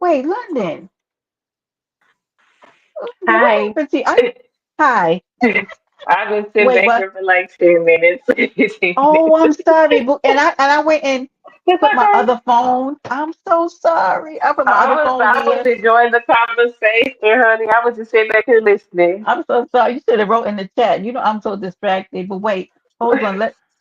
wait, London. London, what Hi. happened to you? Hi. I've been sitting Wait, back what? here for like 10 minutes. 15 Oh, minutes. I'm sorry, boo. And I went and It's put my okay. other phone. I'm so sorry. I put my other phone I was there. enjoying the conversation, honey. I was just sitting back here listening. I'm so sorry. You should have wrote in the chat. You know I'm so distracted. But wait, hold on.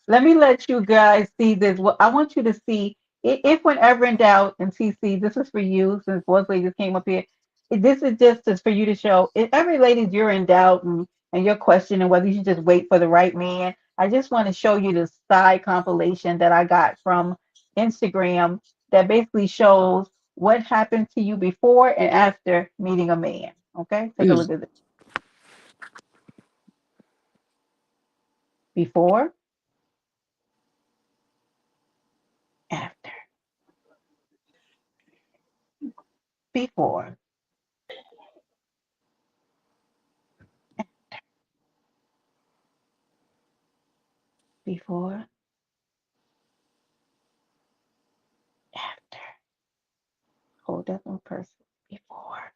Let me let you guys see this. Well, I want you to see if whenever in doubt, and CC, this is for you since both ladies came up here. This is just for you to show. If every ladies you're in doubt and you're questioning whether you should just wait for the right man. I just want to show you this side compilation that I got from Instagram that basically shows what happened to you before and after meeting a man. Okay, take a Mm. look at this. Before, after, before, before, after. Hold that one person. Before,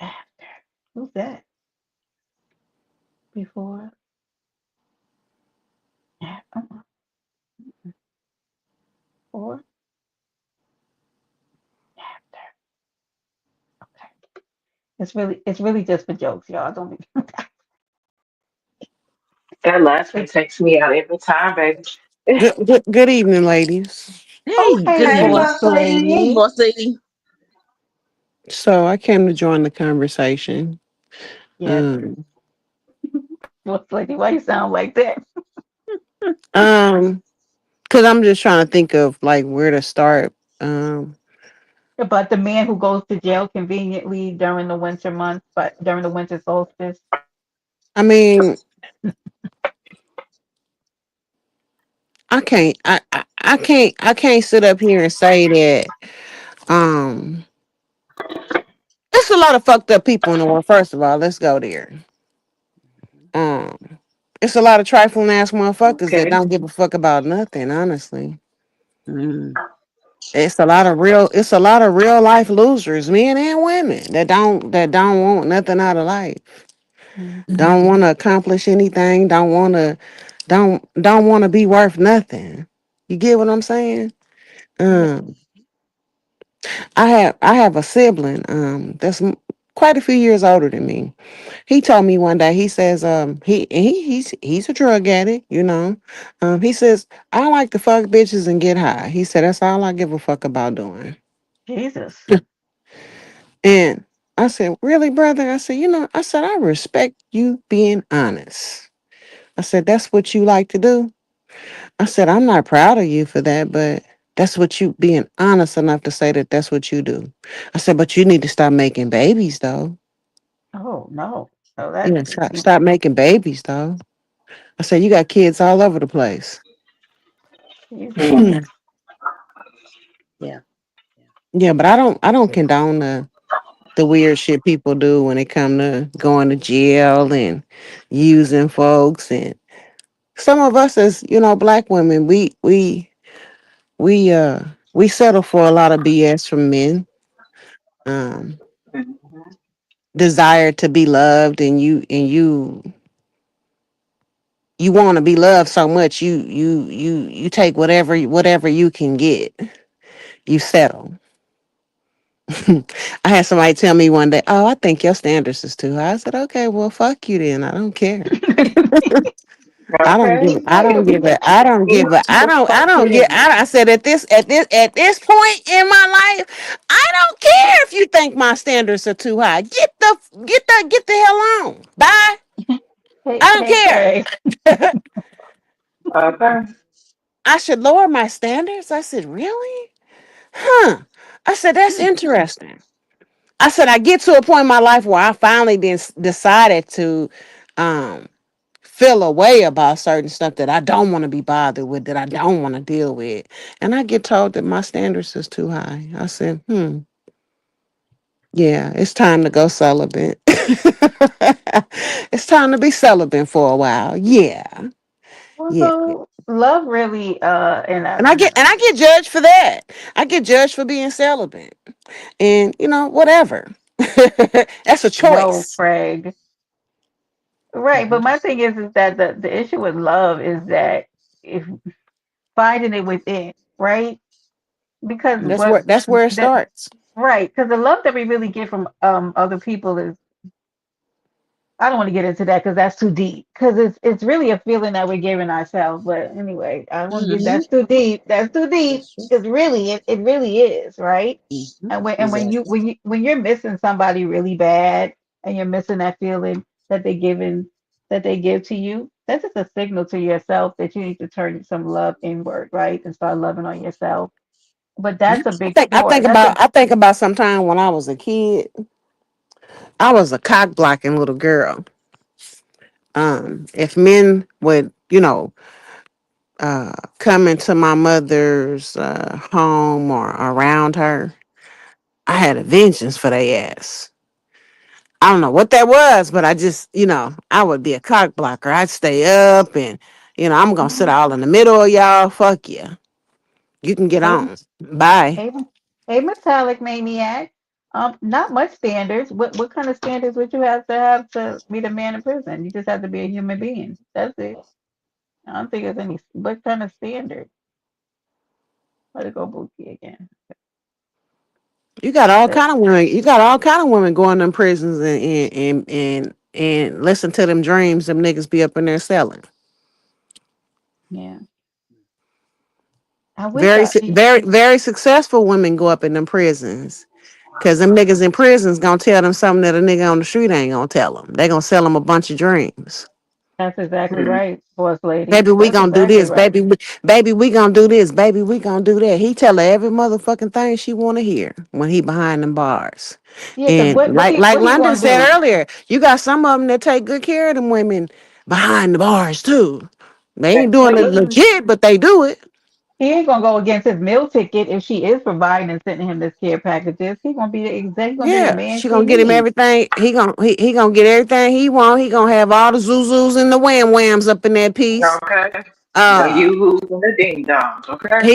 after. Who's that? Before, after, before, after. Okay. It's really just for jokes, y'all. Don't be. That last one takes me out every time, baby. Good evening, ladies. Oh, Hey, good hey, Hey, evening. boss boss Hey, lady. lady. boss lady. So I came to join the conversation. Yes, Um, boss lady. Why you sound like that? um, because I'm just trying to think of like where to start. Um, About the man who goes to jail conveniently during the winter months, but during the winter solstice. I mean, I can't sit up here and say that. Um, there's a lot of fucked up people in the world. First of all, let's go there. Um, it's a lot of trifling ass motherfuckers that Okay. don't give a fuck about nothing. Honestly, Mm. it's a lot of real life losers, men and women that don't want nothing out of life. Hmm. Don't want to accomplish anything. Don't want to be worth nothing. You get what I'm saying? Yeah. Um, I have a sibling that's quite a few years older than me. He told me one day. He says he's a drug addict. He says I like to fuck bitches and get high. He said that's all I give a fuck about doing. Jesus. And I said, really, brother? I said, I respect you being honest. I said, that's what you like to do. I said, I'm not proud of you for that, but that's what you being honest enough to say that's what you do. I said, but you need to stop making babies though. Oh no. So that's Yeah, stop making babies, though. I said you got kids all over the place. he's Mm. wild. Yeah, Yeah. but I don't condone the weird shit people do when it come to going to jail and using folks. And some of us as, black women, we uh we settle for a lot of BS from men. Um Mhm. Desire to be loved, and you want to be loved so much, you take whatever you can get. You settle. I had somebody tell me one day, "Oh, I think your standards is too high." I said, "Okay, well, fuck you then. I don't care. I don't Okay. give. I don't give it. I don't give it. I don't. I Fuck don't get. you. I said at this point in my life, I don't care if you think my standards are too high. Get the hell on. Bye. Hey, I don't hey, Craig. care. Okay. I should lower my standards. I said, really? Huh? I said, that's interesting. I said, I get to a point in my life where I finally decided to um, feel a way about certain stuff that I don't want to be bothered with, that I don't want to deal with. And I get told that my standards is too high. I said, yeah, it's time to go celibate. It's time to be celibate for a while. Yeah. Well, Yeah. so love really, and And I get judged for that. I get judged for being celibate. And whatever. That's a no, choice. Craig. Right, but Mhm. my thing is that the issue with love is that if finding it within, right? Because That's where it that starts. right, because the love that we really get from other people is I don't want to get into that because that's too deep. Because it's really a feeling that we're giving ourselves. But anyway, I don't want to get Hmm. that's too deep. That's too deep. Because really, it really is right. Hmm. And when you're missing somebody really bad, and you're missing that feeling that they give to you, that's just a signal to yourself that you need to turn some love inward, right, and start loving on yourself. But that's a I big think I part. think about I think about sometime when I was a kid, I was a cock blocking little girl. If men would, come into my mother's home or around her, I had a vengeance for their ass. I don't know what that was, but I just, I would be a cock blocker. I'd stay up and, I'm gonna sit Mhm. all in the middle of y'all. Fuck you. You can get Hey, on. Bye. hey, hey, metallic maniac. Not much standards. What kind of standards would you have to be the man in prison? You just have to be a human being. That's it. I don't think there's any. What kind of standard? Let it go, Bookie again. You got all But kind of women. You got all kind of women going in prisons and listen to them dreams. Them niggas be up in there selling. yeah, I wish Very, I. su- very, very successful women go up in them prisons. Cause them niggas in prisons gonna tell them something that a nigga on the street ain't gonna tell them. They gonna sell them a bunch of dreams. That's exactly Mm. right, boss lady. Baby, we That's gonna do exactly this. right. Baby, we gonna do this. Baby, we gonna do that. He tell her every motherfucking thing she wanna hear when he behind them bars. Yeah, because And like what he London gonna said do? earlier, you got some of them that take good care of them women behind the bars too. They ain't doing it Absolutely. legit, but they do it. He ain't gonna go against his meal ticket if she is providing and sending him this care packages. He gonna be the Yeah, man she she gonna get him needs. everything. He gonna get everything he want. He gonna have all the zuzus and the wham whams up in that piece. Okay. The Uh, yoo-hoos and the ding-dongs. Okay.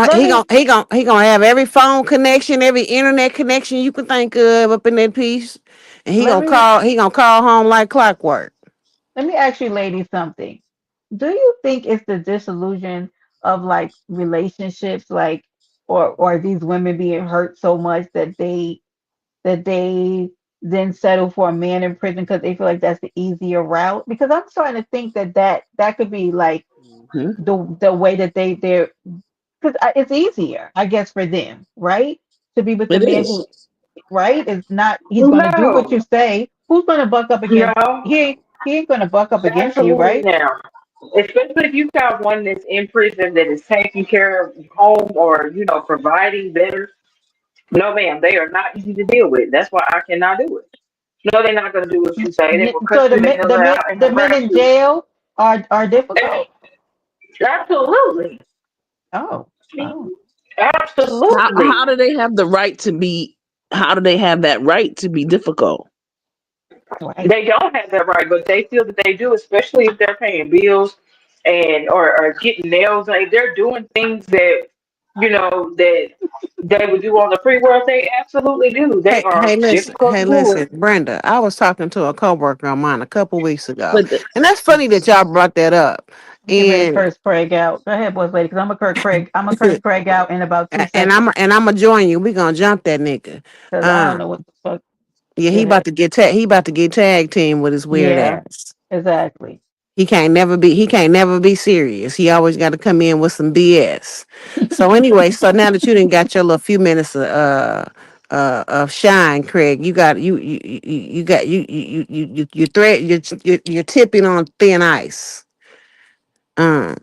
Let me he gonna have every phone connection, every internet connection you can think of up in that piece, and let me he gonna call home like clockwork. let me ask you ladies something. Do you think it's the disillusion of like relationships, like or these women being hurt so much that they then settle for a man in prison because they feel like that's the easier route? Because I'm starting to think that could be like Hmm. the way that they're because it's easier, I guess, for them, right? To be with the It man is. who, right, is not. He's going to do what No. you say. Who's going to buck up against? No. He ain't going to buck up against you, Absolutely right? now. Especially if you got one that's in prison that is taking care of home or, providing better. No, ma'am, they are not easy to deal with. That's why I cannot do it. No, they're not gonna do what you say. They will So cut you the hell out and the men harass in you. jail are difficult. Absolutely. Oh, oh, How Absolutely. do they have the right to be? How do they have that right to be difficult? right. They don't have that right, but they feel that they do, especially if they're paying bills and or getting nails. Like they're doing things that that they would do on the free world. They absolutely do. They are difficult Hey, to deal with. listen, Brenda. I was talking to a coworker of mine a couple weeks ago, But the, and that's funny that y'all brought that up. I'm getting ready to And curse Craig out. Go ahead, boys, lady, because I'm gonna curse Craig. I'm gonna curse Craig out in about 2 seconds and I'm gonna join you. We gonna jump that nigga. because I don't Um, know what the fuck. yeah, Go ahead. he about to get tag team with his weird Yeah, ass. exactly. He can't never be serious. He always got to come in with some BS. So anyway, so now that you didn't got your little few minutes of shine, Craig, you got you got you thread you're tipping on thin ice. Um.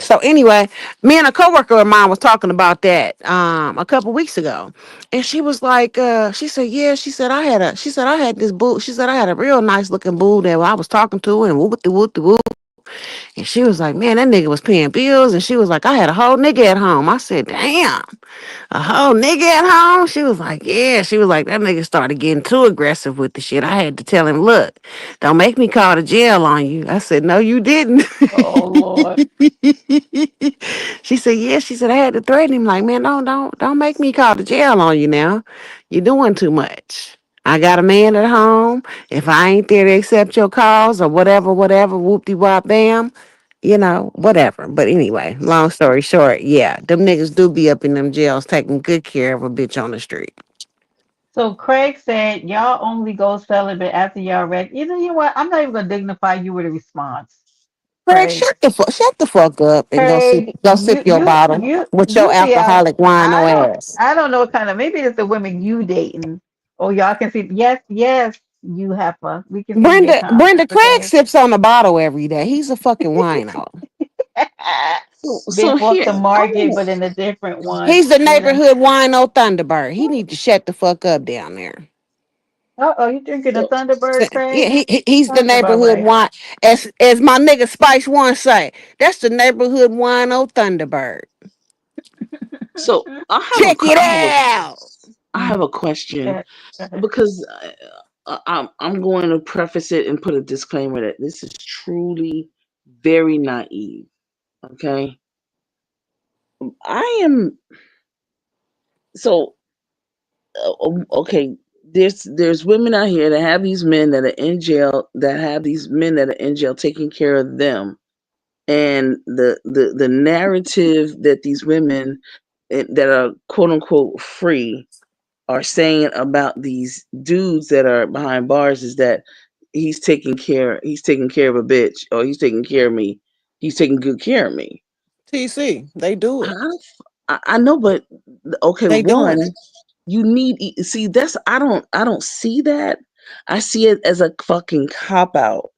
So anyway, me and a coworker of mine was talking about that a couple weeks ago, and she was like, she said, yeah, she said I had this boo, she said I had a real nice looking boo that I was talking to and whoop the whoop the whoop. And she was like, man, that nigga was paying bills. And she was like, I had a whole nigga at home. I said, damn, a whole nigga at home? She was like, yeah. She was like, that nigga started getting too aggressive with the shit. I had to tell him, look, don't make me call the jail on you. I said, no, you didn't. Oh Lord. She said, yeah. She said, I had to threaten him, like, man, don't make me call the jail on you now. You're doing too much. I got a man at home. If I ain't there to accept your calls or whatever, whoop de wop bam, whatever. But anyway, long story short, yeah, them niggas do be up in them jails taking good care of a bitch on the street. So Craig said y'all only go celibate after y'all ready. You know what? I'm not even gonna dignify you with a response, Craig, Craig. shut the fuck up and Craig, go sip your bottle with your you see alcoholic wino ass. I don't know what kind of, maybe it's the women you dating. Oh, y'all can see. Yes, yes, you have a. We can see your Brenda comments. Craig Okay. sips on the bottle every day. He's a fucking wino. so Been off here, the I market, want but in a different one. He's the You know. neighborhood wino Thunderbird. He need to shut the fuck up down there. Oh, you drinking a to. Thunderbird, Yeah, Craig? he's the Sounds about neighborhood right. wine. As my nigga Spice One say, that's the neighborhood wino Thunderbird. So Check it out. I have a question Go ahead. because I'm going to preface it and put a disclaimer that this is truly very naive. Okay, I am so okay. There's women out here that have these men that are in jail that have these men that are in jail taking care of them, and the narrative that these women that are quote unquote free are saying about these dudes that are behind bars is that he's taking care of a bitch, or he's taking care of me, he's taking good care of me. TC, they do it. How I know, but okay, They doing one, it. you need see that's I don't see that. I see it as a fucking cop out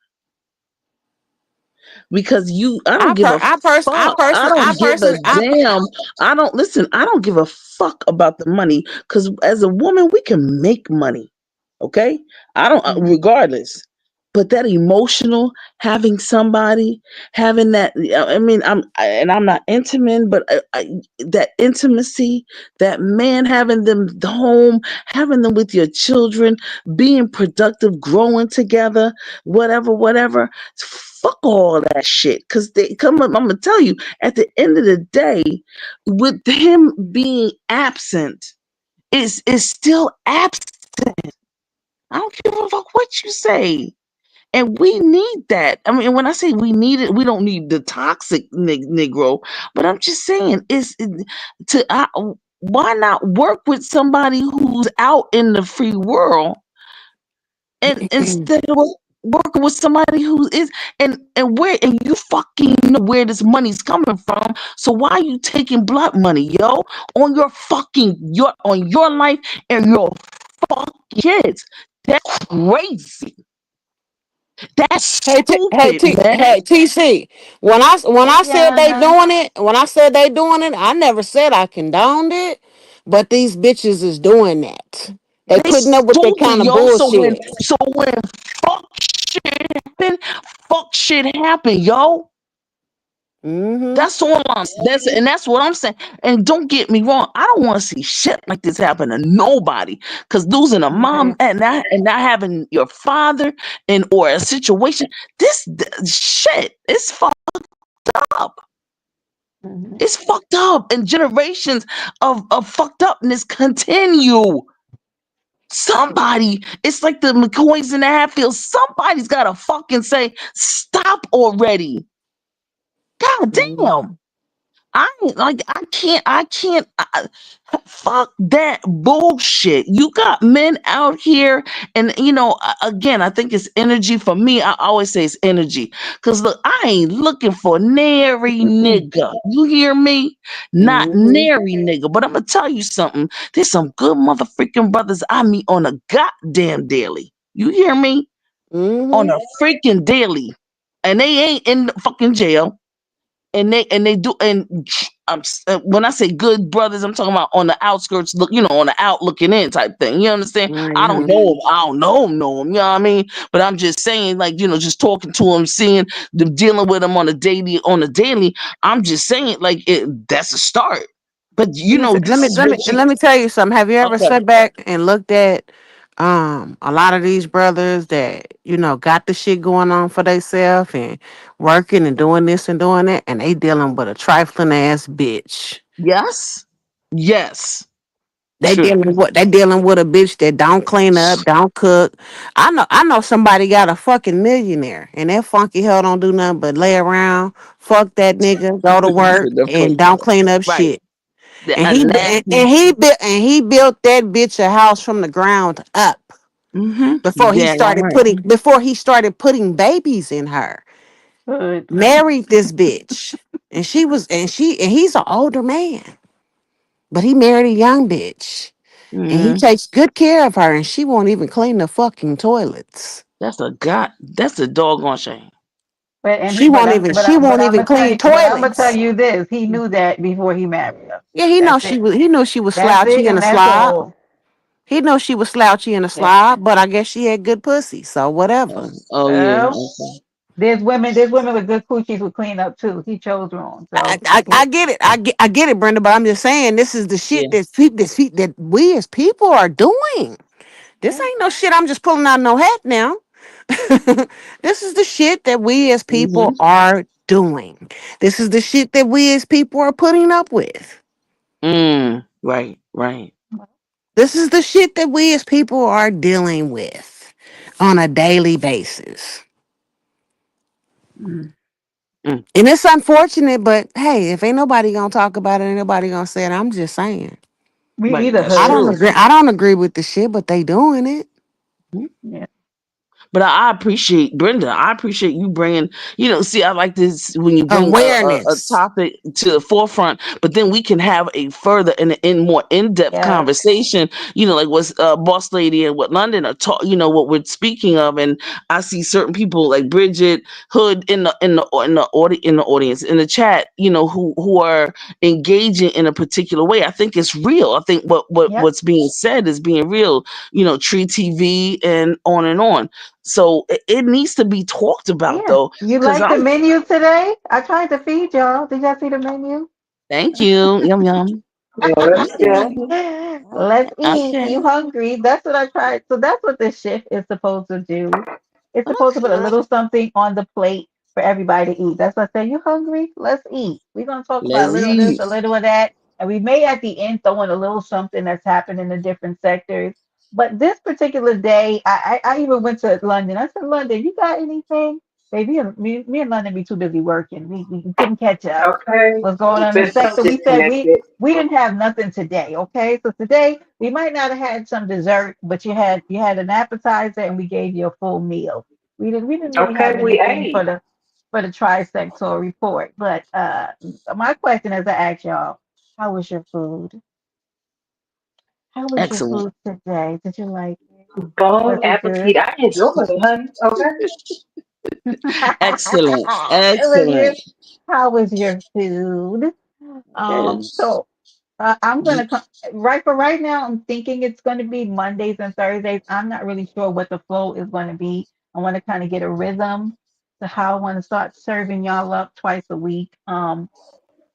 because I don't give a fuck. I don't give a damn. I don't listen. I don't give a fuck about the money because as a woman, we can make money. Okay, I don't Mhm. regardless. But that emotional, having somebody, having that. I mean, and I'm not intimate, but that intimacy, that man having them the home, having them with your children, being productive, growing together, whatever. Fuck all that shit. Cause they come up, I'm gonna tell you, at the end of the day, with him being absent, is still absent. I don't give a fuck what you say. And we need that. I mean, when I say we need it, we don't need the toxic Negro. But I'm just saying, why not work with somebody who's out in the free world, and instead of working with somebody who is and you fucking know where this money's coming from. So why are you taking blood money, yo, on your life and your fucking kids? That's crazy. That's stupid, man. Hey, TC. When I said they Yeah. doing it, I never said I condoned it, but these bitches is doing that. They They putting up with that stupid, kind of yo. bullshit. So when fuck fuck shit happen, yo. Mm-hmm. That's what I'm saying. And don't get me wrong, I don't want to see shit like this happen to nobody. Cause losing a mom Right. and not having your father in or a situation, shit, it's fucked up. Mhm. It's fucked up, and generations of fucked upness continue. Somebody, it's like the McCoys and the Hatfields. Somebody's gotta fucking say, stop already. God damn. Fuck that bullshit. You got men out here, and again, I think it's energy. For me, I always say it's energy. Cause look, I ain't looking for nary nigga. You hear me? Not Mm-hmm. nary nigga. But I'm gonna tell you something. There's some good motherfucking brothers I meet on a goddamn daily. You hear me? On Mm-hmm. a freaking daily. And they ain't in the fucking jail, and they do. And when I say good brothers, I'm talking about on the outskirts, on the out looking in type thing. You understand? I don't Mm-hmm. know 'em. I don't know 'em, you know what I mean? But I'm just saying, like, just talking to them, seeing them, dealing with them on a daily. I'm just saying, like, that's a start. But Listen, this is what let me tell you something. Have you ever okay. sat back and looked at a lot of these brothers that got the shit going on for themselves and working and doing this and doing that, and they dealing with a trifling ass bitch. Yes, yes, They true. dealing with a bitch that don't clean up, don't cook. I know somebody got a fucking millionaire, and that funky hell don't do nothing but lay around, fuck that nigga, go to work, and don't clean up Right. shit. The And nasty. he built that bitch a house from the ground up Mm-hmm. You damn right. before he started putting babies in her. Good. Married this bitch. And he's an older man. But he married a young bitch. And he Mm-hmm. takes good care of her, and she won't even clean the fucking toilets. That's a doggone shame. She won't even clean but I'm gonna tell toilets. you this. He knew that before he married her. Yeah, That's it. he knew she was That's it, slouchy in and a that's slob. all. He knew she was slouchy in a Yeah. slob, but I guess she had good pussy, so whatever. Oh yeah. Well, Okay. there's women with good coochies who clean up too. He chose wrong. So I get it. I get it, Brenda. But I'm just saying, this is the Yeah. shit that we as people are doing. This yeah, ain't no shit. I'm just pulling out no hat now. This is the shit that we as Mm-hmm. people are doing. This is the shit that we as people are putting up with. Right. Right. This is the shit that we as people are dealing with on a daily basis. mm, Mm. And it's unfortunate, but hey, if ain't nobody gonna talk about it, ain't nobody gonna say it. I'm just saying. me Right. either, That's I hood. don't true. agree. I don't agree with the shit, but they doing it. Mhm. Yeah. But I appreciate Brenda. I appreciate you bringing. See, I like this when you bring a Awareness. topic to the forefront. But then we can have a further and more in depth Yeah. conversation. Like what's Boss Lady and what London are talk. What we're speaking of. And I see certain people like Bridget Hood in the audience in the chat. Who are engaging in a particular way. I think it's real. I think Yep. what's being said is being real. Tree TV and on and on. So it needs to be talked about Yeah. though, You because like the I'm menu today? I tried to feed y'all. Did y'all see the menu? thank you. Yum yum. Yeah, that's good. Okay. Let's eat. Okay. You hungry? That's what I tried. So that's what this shift is supposed to do. It's supposed to put a Okay. little something on the plate for everybody to eat. That's what I say. You hungry? Let's eat. We're gonna talk about a Let's little of this, eat. a little of that, and we may at the end throw in a little something that's happened in the different sectors. But this particular day, I even went to London. I said, London, you got anything? Baby, me and London be too busy working. We couldn't catch up. Okay. What's going We've on in the been so sector? We said we disconnected. we didn't have nothing today. Okay, so today we might not have had some dessert, but you had an appetizer, and we gave you a full meal. We didn't really Okay, have we anything ate. for the trisector report. But my question is, I asked y'all, how was your food? How was your Excellent. food today? Did you like it? Was Bon it appetit. good? I enjoyed it, honey. Okay. Excellent. It was Excellent. your, how was your food? Good. So I'm gonna come right for right now. I'm thinking it's going to be Mondays and Thursdays. I'm not really sure what the flow is going to be. I want to kind of get a rhythm to how I want to start serving y'all up twice a week.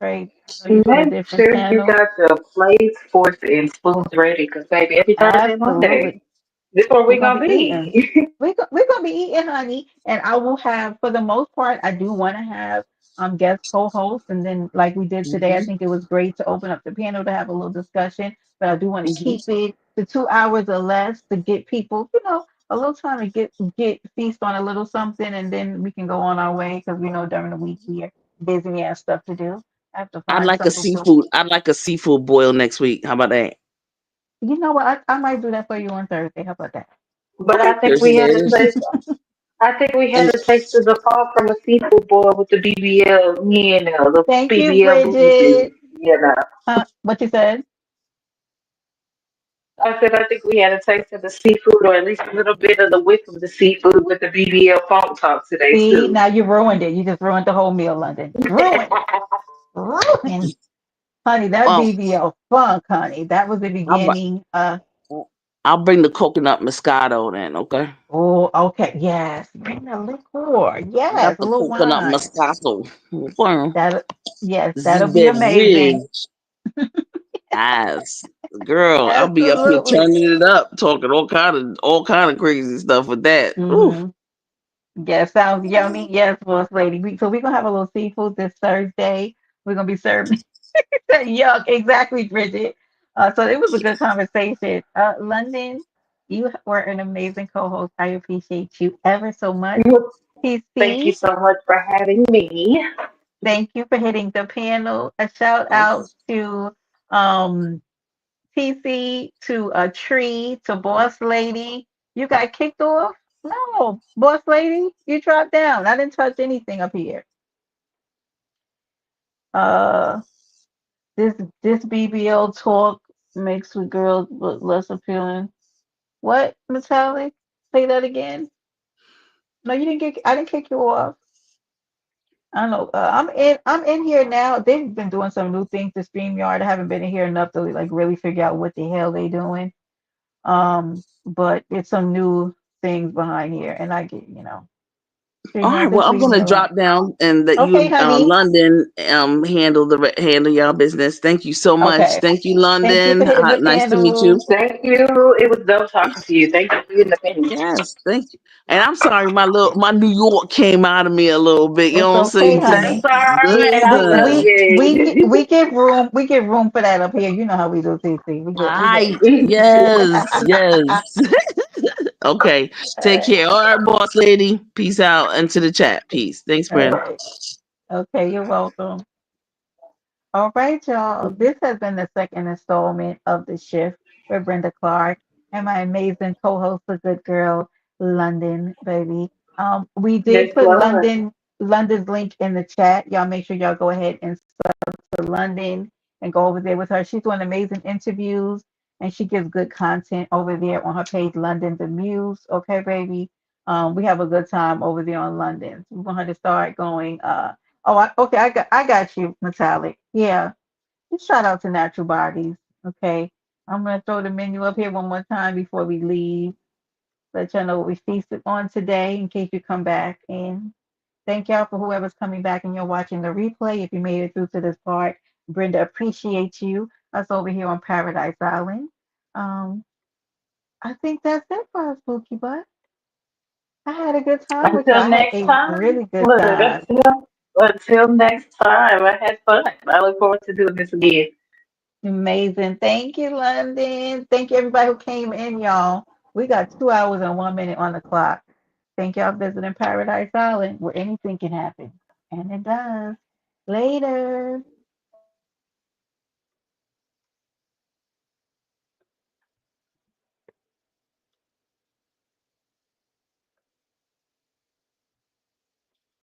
Right. So you for the Make different sure you channels. got your plates, forks, and spoons ready, cause baby, every Thursday and Absolutely. Monday, this where We're we gonna gonna be eating. be. We're gonna be eating, honey. And I will have, for the most part, I do want to have guest co-hosts, and then like we did today, I Hmm. think it was great to open up the panel to have a little discussion. But I do want to Hmm. keep it to 2 hours or less to get people, a little time to get feast on a little something, and then we can go on our way because we know during the week we are busy, we have stuff to do. I have to find something to. I'd like a seafood boil next week. How about that? You know what? I might do that for you on Thursday. How about that? But Okay, I think Thursday we there had it to is. taste. I think we had And to taste of the fall from a seafood boil with the BBL, the Thank you, BBL booty juice. Bridget. You know. What you said? I said I think we had a taste of the seafood, or at least a little bit of the whiff of the seafood with the BBL funk talk today See, too. now you ruined it. You just ruined the whole meal, London. Ruined. Ruined. Honey, that um, BBL funk, honey. That was the I'll, bu- beginning. I'll bring the coconut Moscato then. Okay, Oh, okay. Yes. Bring the liquor. I got Yes, a the little coconut wine. Moscato. Okay. That yes, The that'll be amazing. beverage. Yes, girl, I'll be up here Absolutely. turning it up, talking all kind of crazy stuff with that. Ooh. Mm-hmm. Yes, sounds yummy. Yes, boss lady. So we're gonna have a little seafood this Thursday. We're gonna be serving yuck, exactly, Bridget. So it was a good conversation. London, you were an amazing co-host. I appreciate you ever so much. Thank you PC, so much for having me. thank you for hitting the panel. A shout Okay. out to um TC, to a tree, to boss lady. You got kicked off? No, boss lady, you dropped down. I didn't touch anything up here. Uh, this this BBL talk makes the girls look less appealing. What, Metallic? Say that again. No, you didn't get. I didn't kick you off. I don't know. I'm in here now. They've been doing some new things to StreamYard. I haven't been in here enough to like really figure out what the hell they doing. But it's some new things behind here, and I get All right. StreamYard Well, just I'm leave me gonna alone. drop down and let Okay, you, honey. London, handle y'all business. Thank you so much. Okay. Thank you, Thank you London. for hitting the Nice to meet you. panel. Thank you. It was dope talking to you. Thank you for your independence. Yes, thank you. And I'm sorry, my New York came out of me a little bit. You It's know what I'm okay, saying? honey. That's all right. I We love Listen, we we you. we give room. We give room for that up here. You know how we do, CC. We good. We good. I yes, yes. Okay, All take right. care. All right, boss lady. Peace out. Into the chat. Peace. Thanks, All friend. right. Okay. You're welcome. All right, y'all. This has been the second installment of The Shift with Brenda Clark and my amazing co-host, the good girl, London, baby. We did Yes, put Lord. London's link in the chat. Y'all make sure y'all go ahead and to London and go over there with her. She's doing amazing interviews and she gives good content over there on her page, London the Muse. Okay, baby. We have a good time over there on London. We want her to start going. Okay. I got you, Metallic. Yeah, just shout out to Natural Bodies. Okay, I'm gonna throw the menu up here one more time before we leave. Let y'all know what we feasted on today in case you come back. And thank y'all for whoever's coming back and you're watching the replay. If you made it through to this part, Brenda appreciates you. Us over here on Paradise Island. Um, I think that's it for us, Spooky Butt. I had a good time with you. Until I had next a time. really good Look, time. until next time. I had fun. I look forward to doing this again. Amazing. Thank you, London. Thank you, everybody who came in, y'all. We got 2 hours and 1 minute on the clock. Thank y'all visiting Paradise Island where anything can happen. And it does. Later.